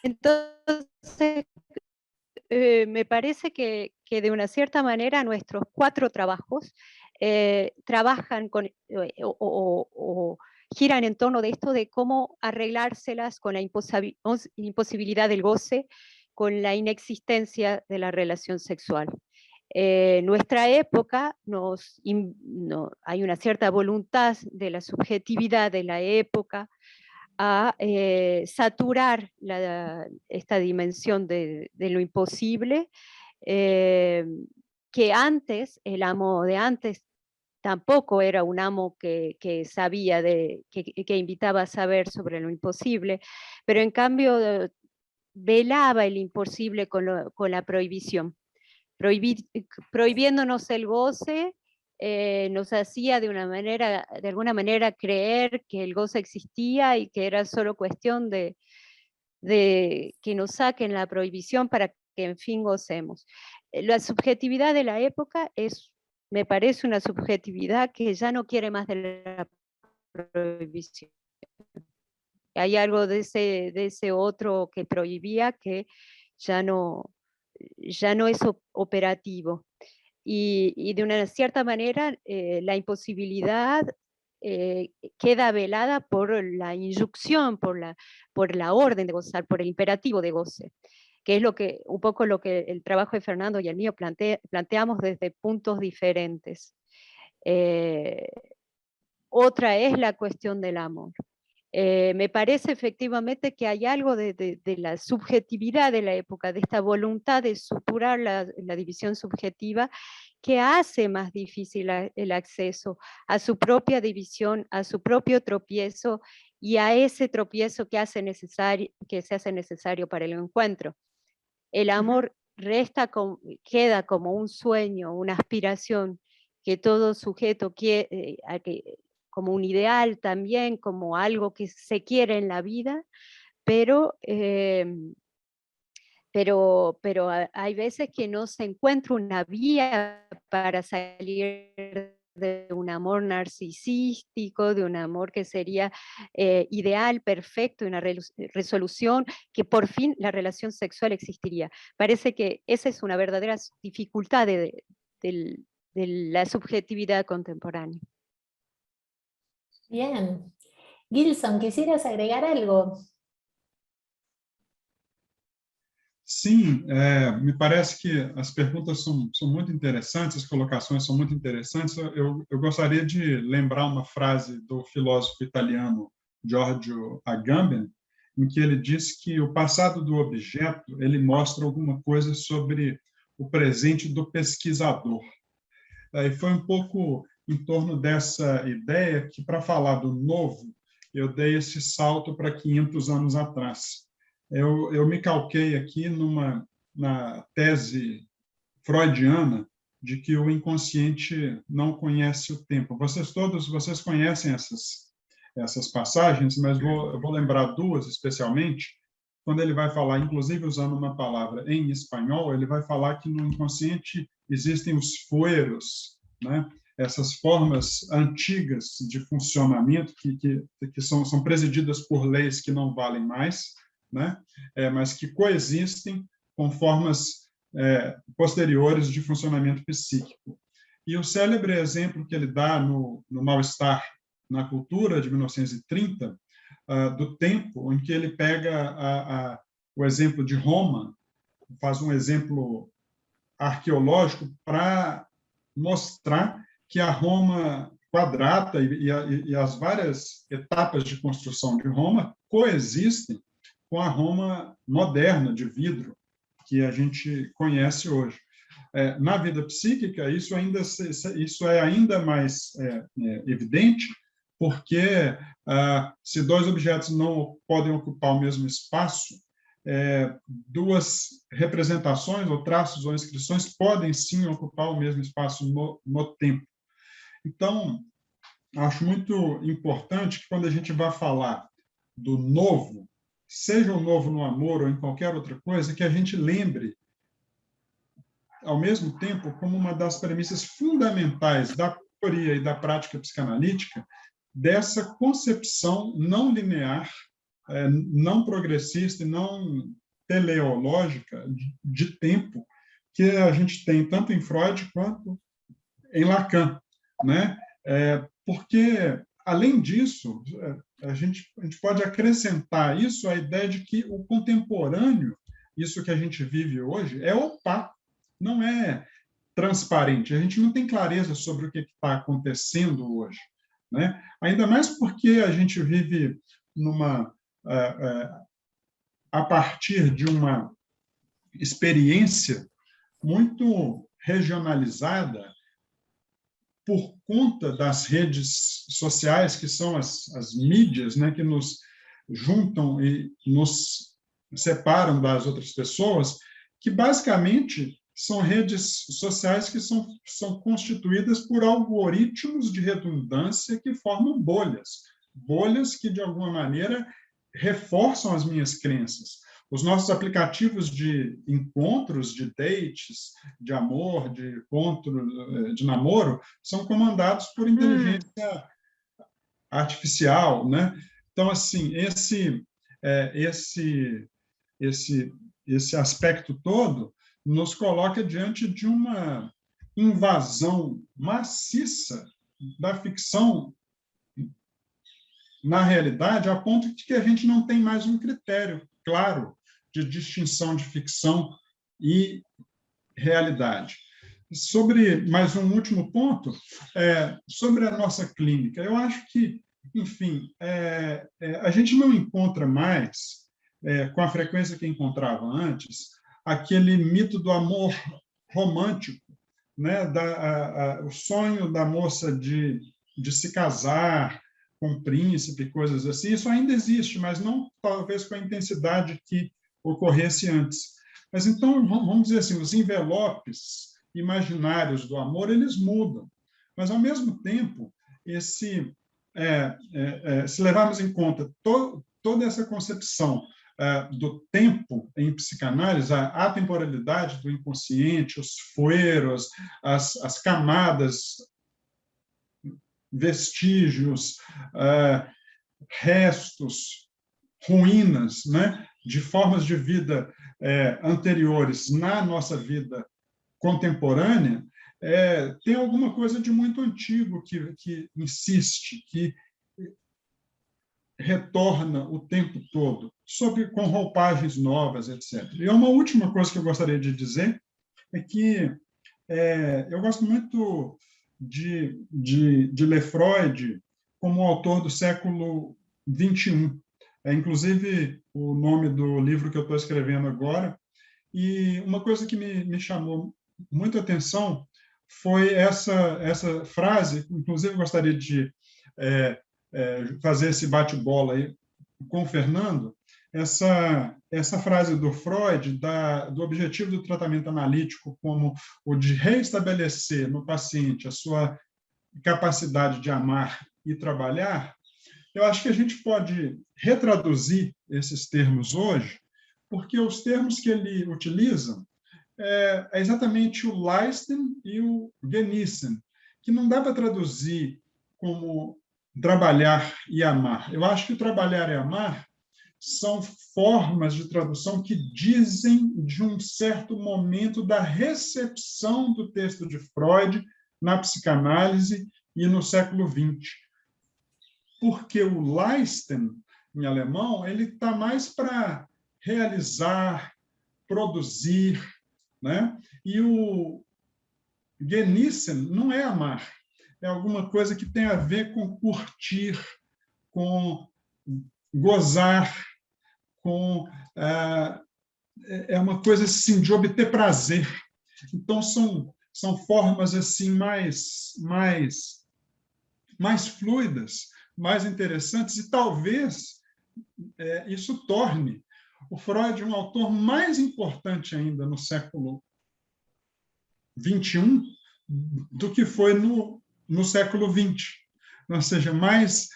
Entonces, me parece que de una cierta manera nuestros 4 trabajos trabajan con, o giran en torno de esto de cómo arreglárselas con la imposibilidad del goce, con la inexistencia de la relación sexual. Nuestra época hay una cierta voluntad de la subjetividad de la época a saturar esta dimensión de lo imposible, que antes, el amo de antes tampoco era un amo que sabía, que invitaba a saber sobre lo imposible, pero en cambio velaba el imposible con la prohibición. Prohibiéndonos el goce, nos hacía de alguna manera creer que el goce existía y que era solo cuestión de que nos saquen la prohibición para que en fin gocemos. La subjetividad de la época me parece una subjetividad que ya no quiere más de la prohibición. Hay algo de ese otro que prohibía que ya no es operativo. Y de una cierta manera la imposibilidad queda velada por la inyunción, por la orden de gozar, por el imperativo de goce, que es un poco lo que el trabajo de Fernando y el mío planteamos desde puntos diferentes. Otra es la cuestión del amor. Me parece efectivamente que hay algo de la subjetividad de la época, de esta voluntad de suturar la división subjetiva, que hace más difícil el acceso a su propia división, a su propio tropiezo y a ese tropiezo que se hace necesario para el encuentro. El amor queda como un sueño, una aspiración que todo sujeto quiere, como un ideal también, como algo que se quiere en la vida, pero hay veces que no se encuentra una vía para salir de un amor narcisístico, de un amor que sería ideal, perfecto, una resolución, que por fin la relación sexual existiría. Parece que esa es una verdadera dificultad de la subjetividad contemporánea. Bien. Gilson, ¿quisieras agregar algo? Sim, me parece que as perguntas são muito interessantes, as colocações são muito interessantes. Eu gostaria de lembrar uma frase do filósofo italiano Giorgio Agamben, em que ele diz que o passado do objeto ele mostra alguma coisa sobre o presente do pesquisador. E foi um pouco em torno dessa ideia que, para falar do novo, eu dei esse salto para 500 anos atrás. Eu me calquei aqui na tese freudiana de que o inconsciente não conhece o tempo. Vocês conhecem essas passagens, mas eu vou lembrar duas especialmente. Quando ele vai falar, inclusive usando uma palavra em espanhol, ele vai falar que no inconsciente existem os fueros, né? Essas formas antigas de funcionamento que são presididas por leis que não valem mais, né? Mas que coexistem com formas posteriores de funcionamento psíquico. E o célebre exemplo que ele dá no Mal-Estar na Cultura, de 1930, do tempo em que ele pega o exemplo de Roma, faz um exemplo arqueológico para mostrar que a Roma quadrata e as várias etapas de construção de Roma coexistem com a Roma moderna, de vidro, que a gente conhece hoje. Na vida psíquica, isso é ainda mais evidente, porque se dois objetos não podem ocupar o mesmo espaço, duas representações, ou traços, ou inscrições, podem sim ocupar o mesmo espaço no tempo. Então, acho muito importante que, quando a gente vai falar do novo, seja o novo no amor ou em qualquer outra coisa, que a gente lembre, ao mesmo tempo, como uma das premissas fundamentais da teoria e da prática psicanalítica, dessa concepção não linear, não progressista e não teleológica de tempo que a gente tem tanto em Freud quanto em Lacan, né? Porque, além disso, a gente pode acrescentar isso à ideia de que o contemporâneo, isso que a gente vive hoje, é opaco, não é transparente. A gente não tem clareza sobre o que está acontecendo hoje, né? Ainda mais porque a gente vive a partir de uma experiência muito regionalizada por conta das redes sociais, que são as mídias, né, que nos juntam e nos separam das outras pessoas, que basicamente são redes sociais que são constituídas por algoritmos de redundância que formam bolhas que, de alguma maneira, reforçam as minhas crenças. Os nossos aplicativos de encontros, de dates, de amor, de encontro, de namoro, são comandados por inteligência artificial, né? Então, assim, esse aspecto todo nos coloca diante de uma invasão maciça da ficção na realidade, a ponto de que a gente não tem mais um critério claro de distinção de ficção e realidade. Sobre mais um último ponto, sobre a nossa clínica, eu acho que, enfim, a gente não encontra mais, com a frequência que encontrava antes, aquele mito do amor romântico, né? O sonho da moça de se casar com um príncipe, coisas assim. Isso ainda existe, mas não talvez com a intensidade que ocorresse antes. Mas então, vamos dizer assim, os envelopes imaginários do amor, eles mudam. Mas, ao mesmo tempo, se levarmos em conta toda essa concepção do tempo em psicanálise, a atemporalidade do inconsciente, os fueros, as camadas, vestígios, restos, ruínas, né, de formas de vida anteriores na nossa vida contemporânea, tem alguma coisa de muito antigo que insiste, que retorna o tempo todo, com roupagens novas, etc. E uma última coisa que eu gostaria de dizer é que eu gosto muito de ler Freud como autor do século XXI. Inclusive, o nome do livro que eu estou escrevendo agora. E uma coisa que me chamou muita atenção foi essa frase, inclusive gostaria de fazer esse bate-bola aí com o Fernando, essa frase do Freud, do objetivo do tratamento analítico como o de reestabelecer no paciente a sua capacidade de amar e trabalhar. Eu acho que a gente pode retraduzir esses termos hoje, porque os termos que ele utiliza é exatamente o Leisten e o Genießen, que não dá para traduzir como trabalhar e amar. Eu acho que trabalhar e amar são formas de tradução que dizem de um certo momento da recepção do texto de Freud na psicanálise e no século XX. Porque o Leisten, em alemão, ele está mais para realizar, produzir, né? E o Genießen não é amar, é alguma coisa que tem a ver com curtir, com gozar, com uma coisa assim de obter prazer. Então são formas assim mais fluidas, mais interessantes, e talvez isso torne o Freud um autor mais importante ainda no século XXI do que foi no século XX. Ou seja, mais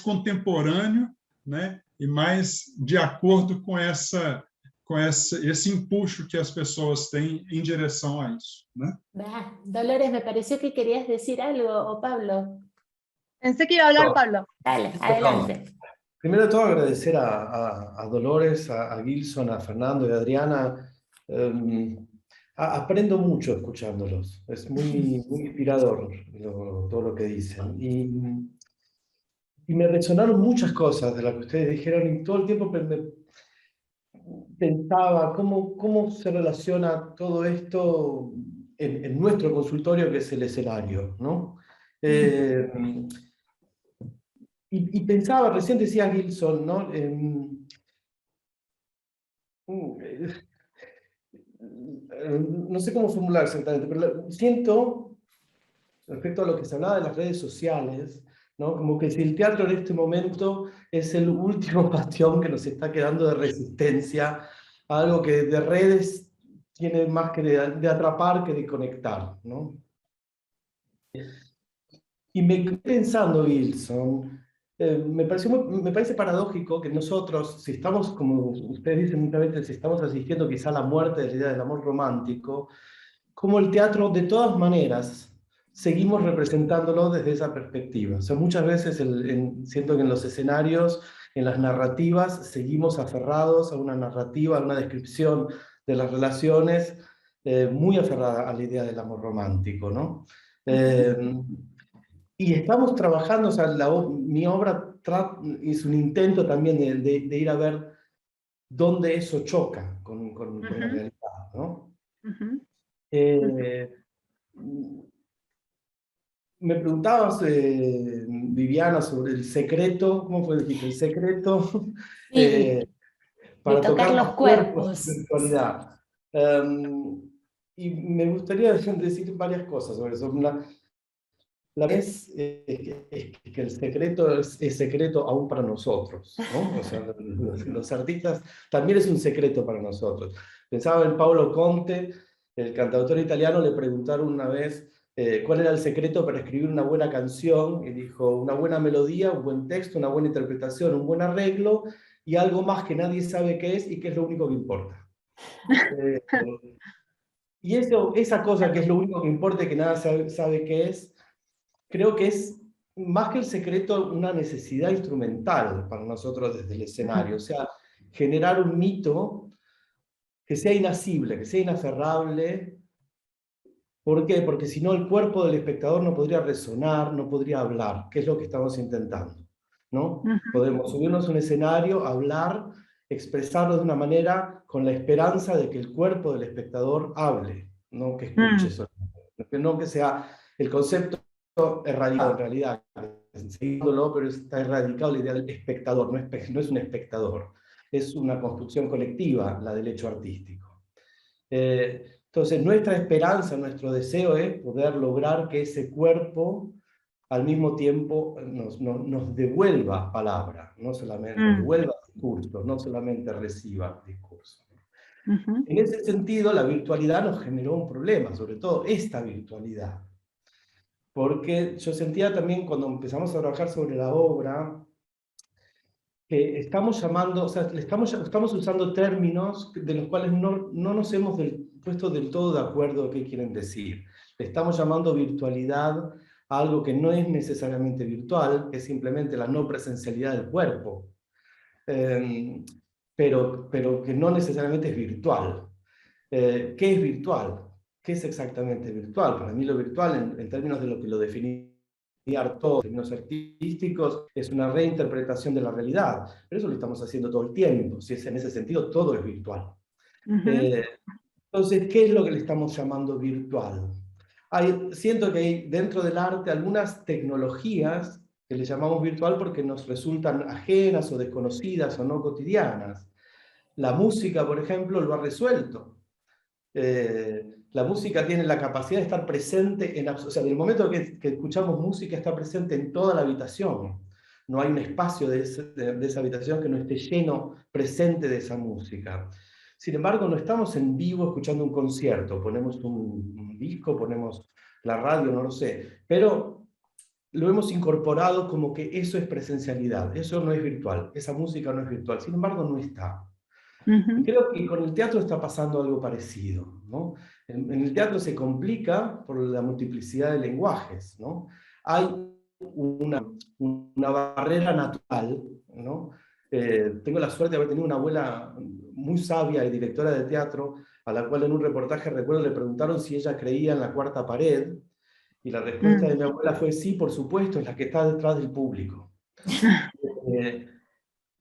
contemporâneo, né? E mais de acordo com esse impulso que as pessoas têm em direção a isso, né? Dolores, me pareció que querías decir algo, o Pablo. Pensé que iba a hablar Pablo. Dale, adelante. Primero de todo, agradecer a Dolores, a Gilson, a Fernando y a Adriana. Aprendo mucho escuchándolos. Es muy inspirador todo lo que dicen. Y me resonaron muchas cosas de las que ustedes dijeron, y todo el tiempo pensaba cómo se relaciona todo esto en nuestro consultorio, que es el escenario, ¿no? Y pensaba, recién decía Gilson, ¿no? No sé cómo formular exactamente, pero siento, respecto a lo que se hablaba de las redes sociales, ¿no? Como que si el teatro en este momento es el último bastión que nos está quedando de resistencia a algo que de redes tiene más que de atrapar que de conectar, ¿no? Y me quedé pensando, Gilson, me parece paradójico que nosotros, si estamos, como ustedes dicen muchas veces, si estamos asistiendo quizá a la muerte de la idea del amor romántico, como el teatro de todas maneras seguimos representándolo desde esa perspectiva. O sea, muchas veces siento que en los escenarios, en las narrativas, seguimos aferrados a una narrativa, a una descripción de las relaciones muy aferrada a la idea del amor romántico, ¿no? Y estamos trabajando, o sea, mi obra es un intento también de ir a ver dónde eso choca con la realidad, ¿no? Me preguntabas, Viviana, sobre el secreto, ¿cómo fue decir? El secreto para tocar los cuerpos de sexualidad. Y me gustaría decir varias cosas sobre eso. La vez es que el secreto es secreto aún para nosotros, ¿no? O sea, los artistas también es un secreto para nosotros. Pensaba en Paolo Conte, el cantautor italiano, le preguntaron una vez cuál era el secreto para escribir una buena canción, y dijo, una buena melodía, un buen texto, una buena interpretación, un buen arreglo, y algo más que nadie sabe qué es y que es lo único que importa. Y esa cosa que es lo único que importa y que nadie sabe qué es, creo que es, más que el secreto, una necesidad instrumental para nosotros desde el escenario. O sea, generar un mito que sea inasible, que sea inaferrable. ¿Por qué? Porque si no, el cuerpo del espectador no podría resonar, no podría hablar, que es lo que estamos intentando, ¿no? Podemos subirnos a un escenario, hablar, expresarlo de una manera con la esperanza de que el cuerpo del espectador hable, no que escuche solamente. No que sea el concepto erradicado en realidad, seguiéndolo, pero está erradicado la idea del espectador, no es un espectador, es una construcción colectiva, la del hecho artístico. Entonces, nuestra esperanza, nuestro deseo es poder lograr que ese cuerpo al mismo tiempo nos devuelva palabra, no solamente devuelva discurso, no solamente reciba discurso. En ese sentido, la virtualidad nos generó un problema, sobre todo esta virtualidad. Porque yo sentía también cuando empezamos a trabajar sobre la obra, que estamos llamando, o sea, estamos usando términos de los cuales no nos hemos puesto del todo de acuerdo de qué quieren decir. Le estamos llamando virtualidad a algo que no es necesariamente virtual, es simplemente la no presencialidad del cuerpo, pero que no necesariamente es virtual. ¿Qué es virtual? ¿Qué es exactamente virtual? Para mí lo virtual, en términos de lo que lo definía todo, en términos artísticos, es una reinterpretación de la realidad, pero eso lo estamos haciendo todo el tiempo, si es en ese sentido todo es virtual. Entonces, ¿qué es lo que le estamos llamando virtual? Siento que hay dentro del arte algunas tecnologías que le llamamos virtual porque nos resultan ajenas o desconocidas o no cotidianas. La música, por ejemplo, lo ha resuelto. La música tiene la capacidad de estar presente, o sea, del momento que escuchamos música está presente en toda la habitación. No hay un espacio de esa habitación que no esté lleno, presente de esa música. Sin embargo, no estamos en vivo escuchando un concierto, ponemos un disco, ponemos la radio, no lo sé, pero lo hemos incorporado como que eso es presencialidad, eso no es virtual, esa música no es virtual, sin embargo no está. Y creo que con el teatro está pasando algo parecido, ¿no? En el teatro se complica por la multiplicidad de lenguajes, ¿no? Hay una barrera natural, ¿no? Tengo la suerte de haber tenido una abuela muy sabia y directora de teatro, a la cual en un reportaje, recuerdo, le preguntaron si ella creía en la cuarta pared, y la respuesta de mi abuela fue sí, por supuesto, es la que está detrás del público.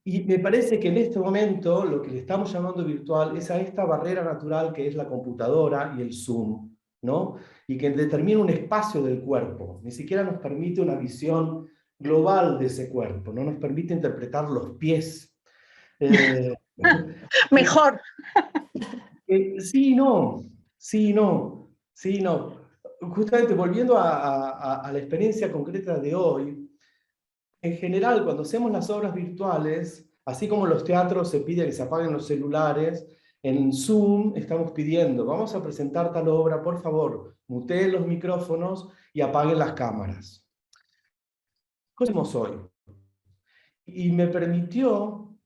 Y me parece que en este momento lo que le estamos llamando virtual es a esta barrera natural que es la computadora y el Zoom, ¿no? Y que determina un espacio del cuerpo, ni siquiera nos permite una visión global de ese cuerpo, no nos permite interpretar los pies. Mejor. Sí, no. Justamente volviendo a la experiencia concreta de hoy, en general, cuando hacemos las obras virtuales, así como los teatros se pide que se apaguen los celulares, en Zoom estamos pidiendo, vamos a presentar tal obra, por favor, muteen los micrófonos y apaguen las cámaras. ¿Qué hacemos hoy? Y me permitió,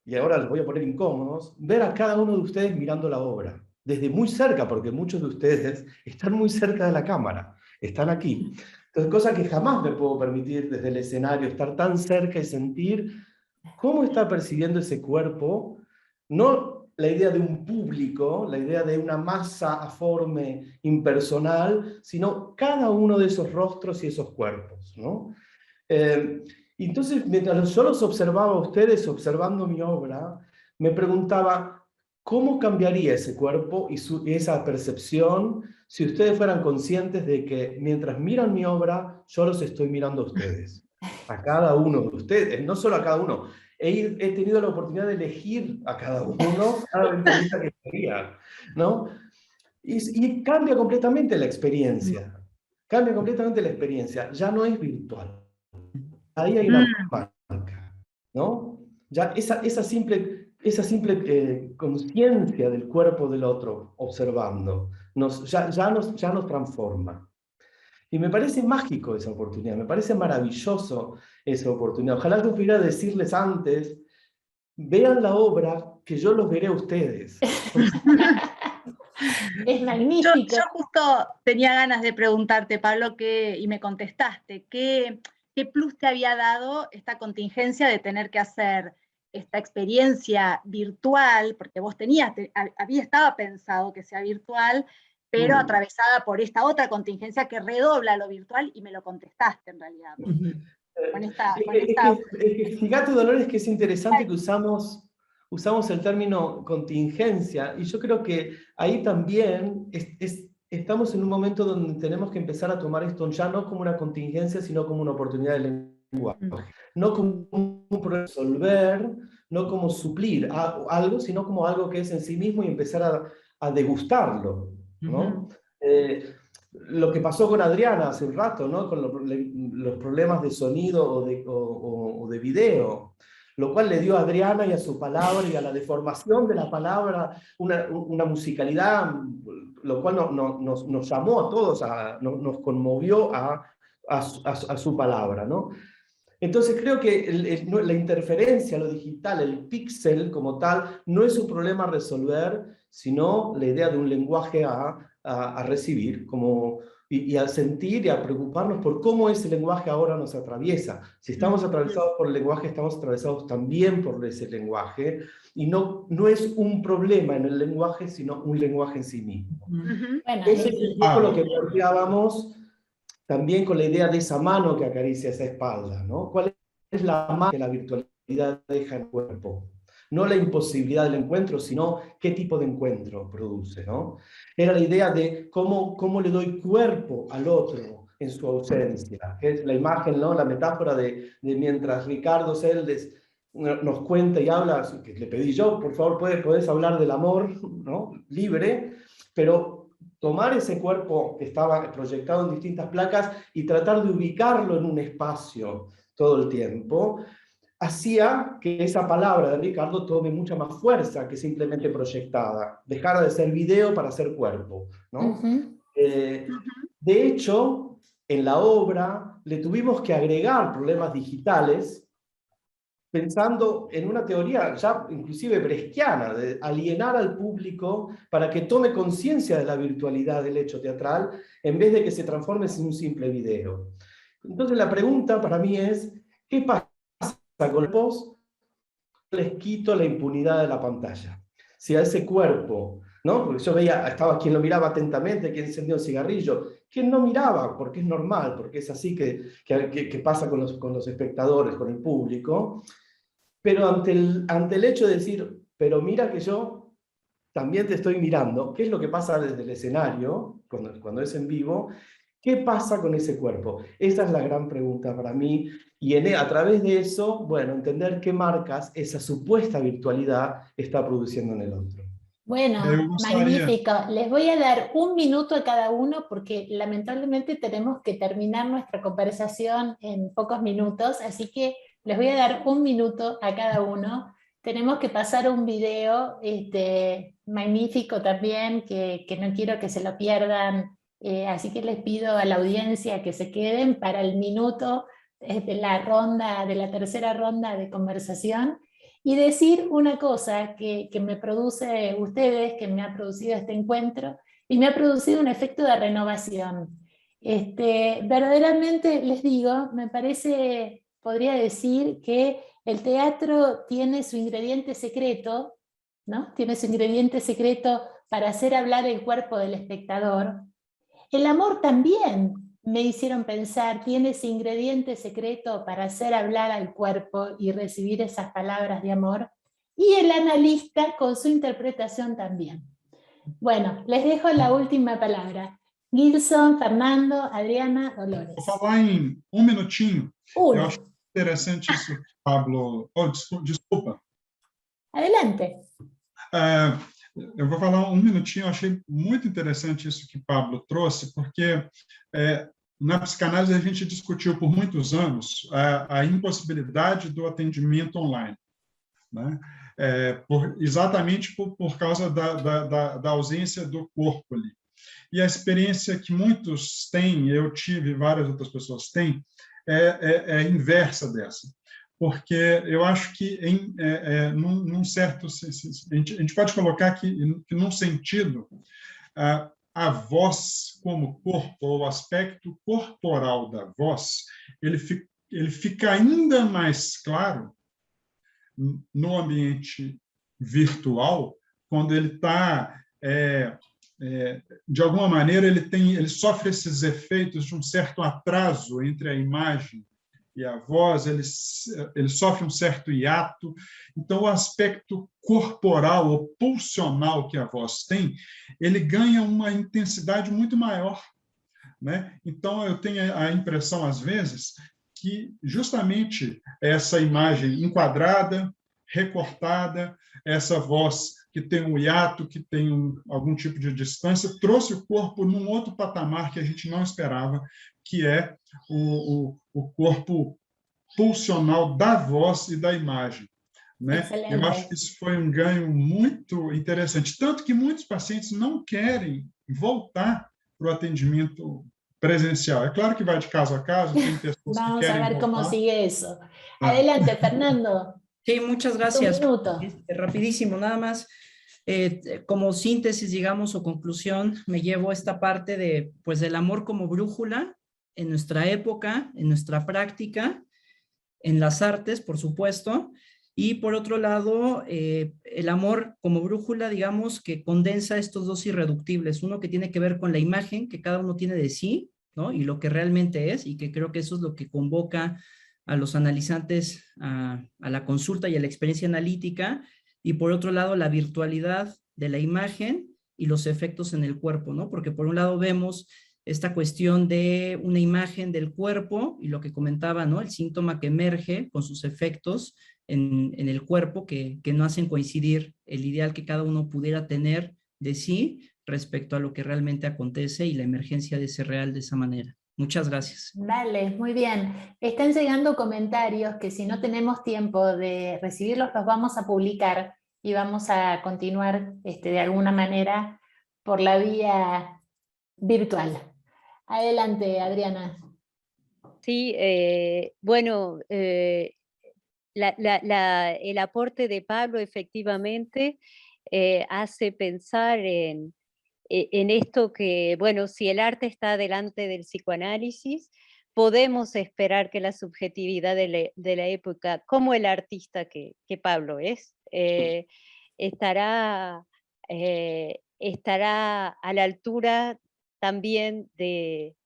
y ahora los voy a poner incómodos, ver a cada uno de ustedes mirando la obra, desde muy cerca, porque muchos de ustedes están muy cerca de la cámara, están aquí. Entonces, cosa que jamás me puedo permitir desde el escenario, estar tan cerca y sentir cómo está percibiendo ese cuerpo, no la idea de un público, la idea de una masa aforme, impersonal, sino cada uno de esos rostros y esos cuerpos, ¿no? Entonces, mientras yo los observaba a ustedes, observando mi obra, me preguntaba, ¿cómo cambiaría ese cuerpo y esa percepción si ustedes fueran conscientes de que mientras miran mi obra, yo los estoy mirando a ustedes? A cada uno de ustedes, no solo a cada uno. He tenido la oportunidad de elegir a cada uno, cada ventanita que quería, ¿no? Y cambia completamente la experiencia. Cambia completamente la experiencia. Ya no es virtual. Ahí hay una marca, ¿no? Ya esa simple conciencia del cuerpo del otro observando, ya nos transforma. Y me parece mágico esa oportunidad, me parece maravilloso esa oportunidad. Ojalá que pudiera decirles antes, vean la obra, que yo los veré a ustedes. Es magnífico. Yo justo tenía ganas de preguntarte, Pablo, y me contestaste, ¿qué plus te había dado esta contingencia de tener que hacer esta experiencia virtual? Porque vos estaba pensado que sea virtual, pero atravesada por esta otra contingencia que redobla lo virtual, y me lo contestaste en realidad. Fíjate, Dolores, que es interesante que usamos el término contingencia, y yo creo que ahí también estamos en un momento donde tenemos que empezar a tomar esto ya no como una contingencia, sino como una oportunidad de lenguaje. No como un problema resolver, no como suplir algo, sino como algo que es en sí mismo y empezar a degustarlo, ¿no? Lo que pasó con Adriana hace un rato, ¿no? Con los problemas de sonido o de video, lo cual le dio a Adriana y a su palabra y a la deformación de la palabra una musicalidad, lo cual nos llamó a todos, nos conmovió a su palabra, ¿no? Entonces creo que la interferencia, lo digital, el píxel como tal, no es un problema a resolver, sino la idea de un lenguaje a recibir y a sentir y a preocuparnos por cómo ese lenguaje ahora nos atraviesa. Si estamos atravesados por el lenguaje, estamos atravesados también por ese lenguaje, y no es un problema en el lenguaje, sino un lenguaje en sí mismo. Bueno, Eso es un poco lo que planteábamos también con la idea de esa mano que acaricia esa espalda, ¿no? ¿Cuál es la mano que la virtualidad deja en el cuerpo? No la imposibilidad del encuentro, sino qué tipo de encuentro produce, ¿no? Era la idea de cómo le doy cuerpo al otro en su ausencia, que es la imagen, ¿no? La metáfora de mientras Ricardo Seldes nos cuenta y habla, que le pedí yo, por favor, podés hablar del amor, ¿no? Libre, pero tomar ese cuerpo que estaba proyectado en distintas placas y tratar de ubicarlo en un espacio todo el tiempo, hacía que esa palabra de Ricardo tome mucha más fuerza que simplemente proyectada. Dejara de ser video para ser cuerpo, ¿no? De hecho, en la obra le tuvimos que agregar problemas digitales, pensando en una teoría ya inclusive bresquiana, de alienar al público para que tome conciencia de la virtualidad del hecho teatral, en vez de que se transforme en un simple video. Entonces la pregunta para mí es, ¿qué pasa con el post? Les quito la impunidad de la pantalla. Si a ese cuerpo, ¿no? Porque yo veía, estaba quien lo miraba atentamente, quien encendió un cigarrillo, quien no miraba, porque es normal, porque es así que pasa con los espectadores, con el público. Pero ante el hecho de decir, pero mira que yo también te estoy mirando, ¿qué es lo que pasa desde el escenario, cuando es en vivo? ¿Qué pasa con ese cuerpo? Esa es la gran pregunta para mí, y a través de eso, bueno, entender qué marcas esa supuesta virtualidad está produciendo en el otro. Bueno, magnífico. Les voy a dar 1 minuto a cada uno porque lamentablemente tenemos que terminar nuestra conversación en pocos minutos, así que les voy a dar 1 minuto a cada uno. Tenemos que pasar un video magnífico también, que no quiero que se lo pierdan, así que les pido a la audiencia que se queden para el minuto de la tercera ronda de conversación, y decir una cosa que me produce ustedes, que me ha producido este encuentro, y me ha producido un efecto de renovación. Verdaderamente les digo, me parece, podría decir que el teatro tiene su ingrediente secreto, ¿no? Tiene su ingrediente secreto para hacer hablar el cuerpo del espectador. El amor también, me hicieron pensar, tiene ese ingrediente secreto para hacer hablar al cuerpo y recibir esas palabras de amor. Y el analista con su interpretación también. Bueno, les dejo la última palabra. Gilson, Fernando, Adriana, Dolores. Vou falar em 1 minutinho. Uno. Eu acho interessante isso, Pablo. Oh, desculpa. Adelante. Eu vou falar 1 minutinho. Eu achei muito interessante isso que Pablo trouxe, porque na psicanálise a gente discutiu por muitos anos a impossibilidade do atendimento online, né? Exatamente por causa da ausência do corpo ali. E a experiência que muitos têm, eu tive, várias outras pessoas têm, é inversa dessa. Porque eu acho que, num certo... A gente pode colocar que num sentido, a voz como corpo, ou o aspecto corporal da voz, ele fica ainda mais claro no ambiente virtual, quando ele está, de alguma maneira, ele sofre esses efeitos de um certo atraso entre a imagem e a voz, ele sofre um certo hiato. Então, o aspecto corporal ou pulsional que a voz tem, ele ganha uma intensidade muito maior, né? Então, eu tenho a impressão, às vezes, que justamente essa imagem enquadrada, recortada, essa voz que tem um hiato, que tem algum tipo de distância, trouxe o corpo num outro patamar que a gente não esperava, que é o corpo pulsional da voz e da imagem, né? Eu acho que isso foi um ganho muito interessante, tanto que muitos pacientes não querem voltar para o atendimento presencial. É claro que vai de caso a caso, tem pessoas que Vamos a querem ver cómo voltar. sigue eso. Adelante, Fernando. Sí, muchas Tu gracias. minuto. Rapidísimo, nada más. Como síntesis, digamos, o conclusión, me llevo esta parte de, pues, del amor como brújula en nuestra época, en nuestra práctica, en las artes, por supuesto, y por otro lado, el amor como brújula, digamos, que condensa estos dos irreductibles, uno que tiene que ver con la imagen que cada uno tiene de sí, ¿no? Y lo que realmente es, y que creo que eso es lo que convoca a los analizantes a la consulta y a la experiencia analítica, y por otro lado, la virtualidad de la imagen y los efectos en el cuerpo, ¿no? Porque por un lado vemos esta cuestión de una imagen del cuerpo y lo que comentaba, ¿no? El síntoma que emerge con sus efectos en el cuerpo que no hacen coincidir el ideal que cada uno pudiera tener de sí respecto a lo que realmente acontece y la emergencia de ese real de esa manera. Muchas gracias. Vale, muy bien. Están llegando comentarios que si no tenemos tiempo de recibirlos, los vamos a publicar y vamos a continuar de alguna manera por la vía virtual. Adelante, Adriana. Sí, bueno, el aporte de Pablo efectivamente hace pensar en esto que, bueno, si el arte está delante del psicoanálisis, podemos esperar que la subjetividad de la época, como el artista que Pablo es, estará a la altura también de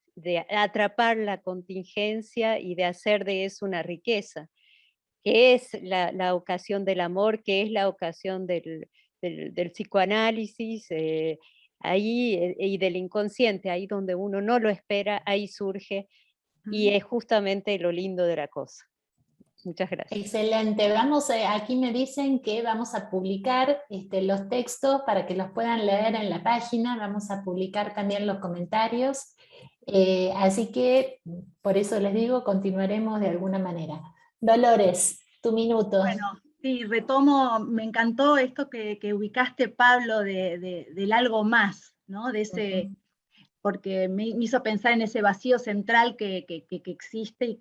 atrapar la contingencia y de hacer de eso una riqueza, que es la ocasión del amor, que es la ocasión del psicoanálisis, ahí, y del inconsciente, ahí donde uno no lo espera, ahí surge, y es justamente lo lindo de la cosa. Muchas gracias. Excelente. Aquí me dicen que vamos a publicar los textos para que los puedan leer en la página, vamos a publicar también los comentarios, así que por eso les digo, continuaremos de alguna manera. Dolores, tu minuto. Bueno, sí, retomo, me encantó esto que ubicaste, Pablo, del algo más, ¿no? De ese, porque me hizo pensar en ese vacío central que existe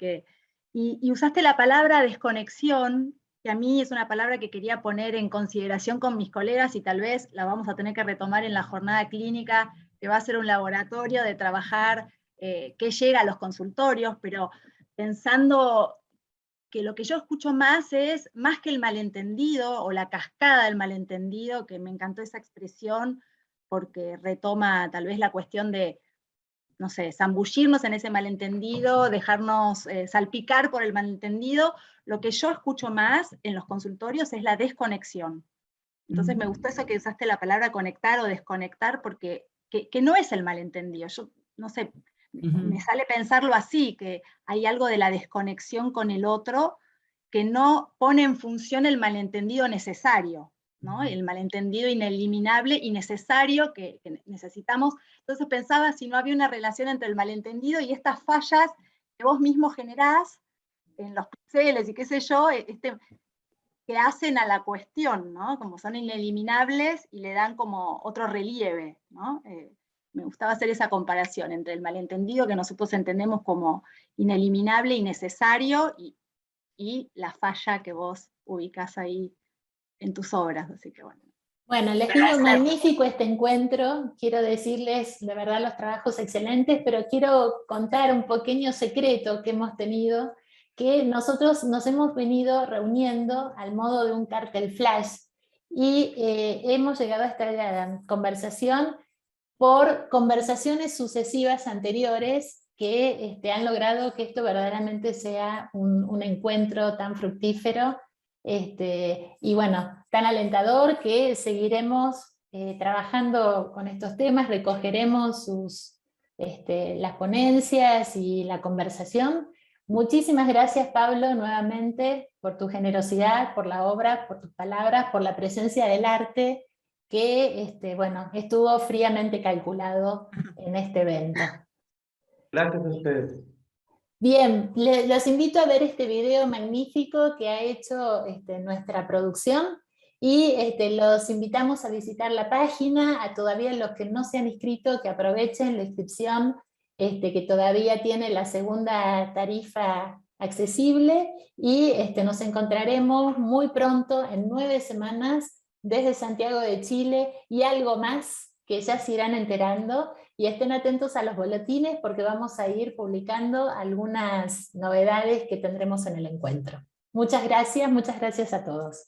y usaste la palabra desconexión, que a mí es una palabra que quería poner en consideración con mis colegas y tal vez la vamos a tener que retomar en la jornada clínica, que va a ser un laboratorio de trabajar qué llega a los consultorios, pero pensando que lo que yo escucho más es, más que el malentendido o la cascada del malentendido, que me encantó esa expresión, porque retoma tal vez la cuestión de, no sé, zambullirnos en ese malentendido, dejarnos salpicar por el malentendido. Lo que yo escucho más en los consultorios es la desconexión. Entonces me gustó eso que usaste la palabra conectar o desconectar, porque que no es el malentendido. Yo, no sé, me sale pensarlo así, que hay algo de la desconexión con el otro que no pone en función el malentendido necesario, ¿no? El malentendido ineliminable y necesario que necesitamos. Entonces pensaba si no había una relación entre el malentendido y estas fallas que vos mismo generás en los píxeles y qué sé yo, que hacen a la cuestión, ¿no? Como son ineliminables y le dan como otro relieve, ¿no? me gustaba hacer esa comparación entre el malentendido que nosotros entendemos como ineliminable y necesario y la falla que vos ubicás ahí en tus obras, así que bueno. Bueno, les digo, magnífico este encuentro, quiero decirles de verdad los trabajos excelentes, pero quiero contar un pequeño secreto que hemos tenido, que nosotros nos hemos venido reuniendo al modo de un cartel flash, y hemos llegado a esta conversación por conversaciones sucesivas anteriores que han logrado que esto verdaderamente sea un encuentro tan fructífero, y bueno, tan alentador, que seguiremos trabajando con estos temas, recogeremos las ponencias y la conversación. Muchísimas gracias, Pablo, nuevamente, por tu generosidad, por la obra, por tus palabras, por la presencia del arte, que bueno, estuvo fríamente calculado en este evento. Gracias a ustedes. Bien, los invito a ver este video magnífico que ha hecho nuestra producción, y los invitamos a visitar la página, a todavía los que no se han inscrito, que aprovechen la inscripción, que todavía tiene la segunda tarifa accesible, y nos encontraremos muy pronto, en 9 semanas, desde Santiago de Chile, y algo más que ya se irán enterando, y estén atentos a los boletines porque vamos a ir publicando algunas novedades que tendremos en el encuentro. Muchas gracias a todos.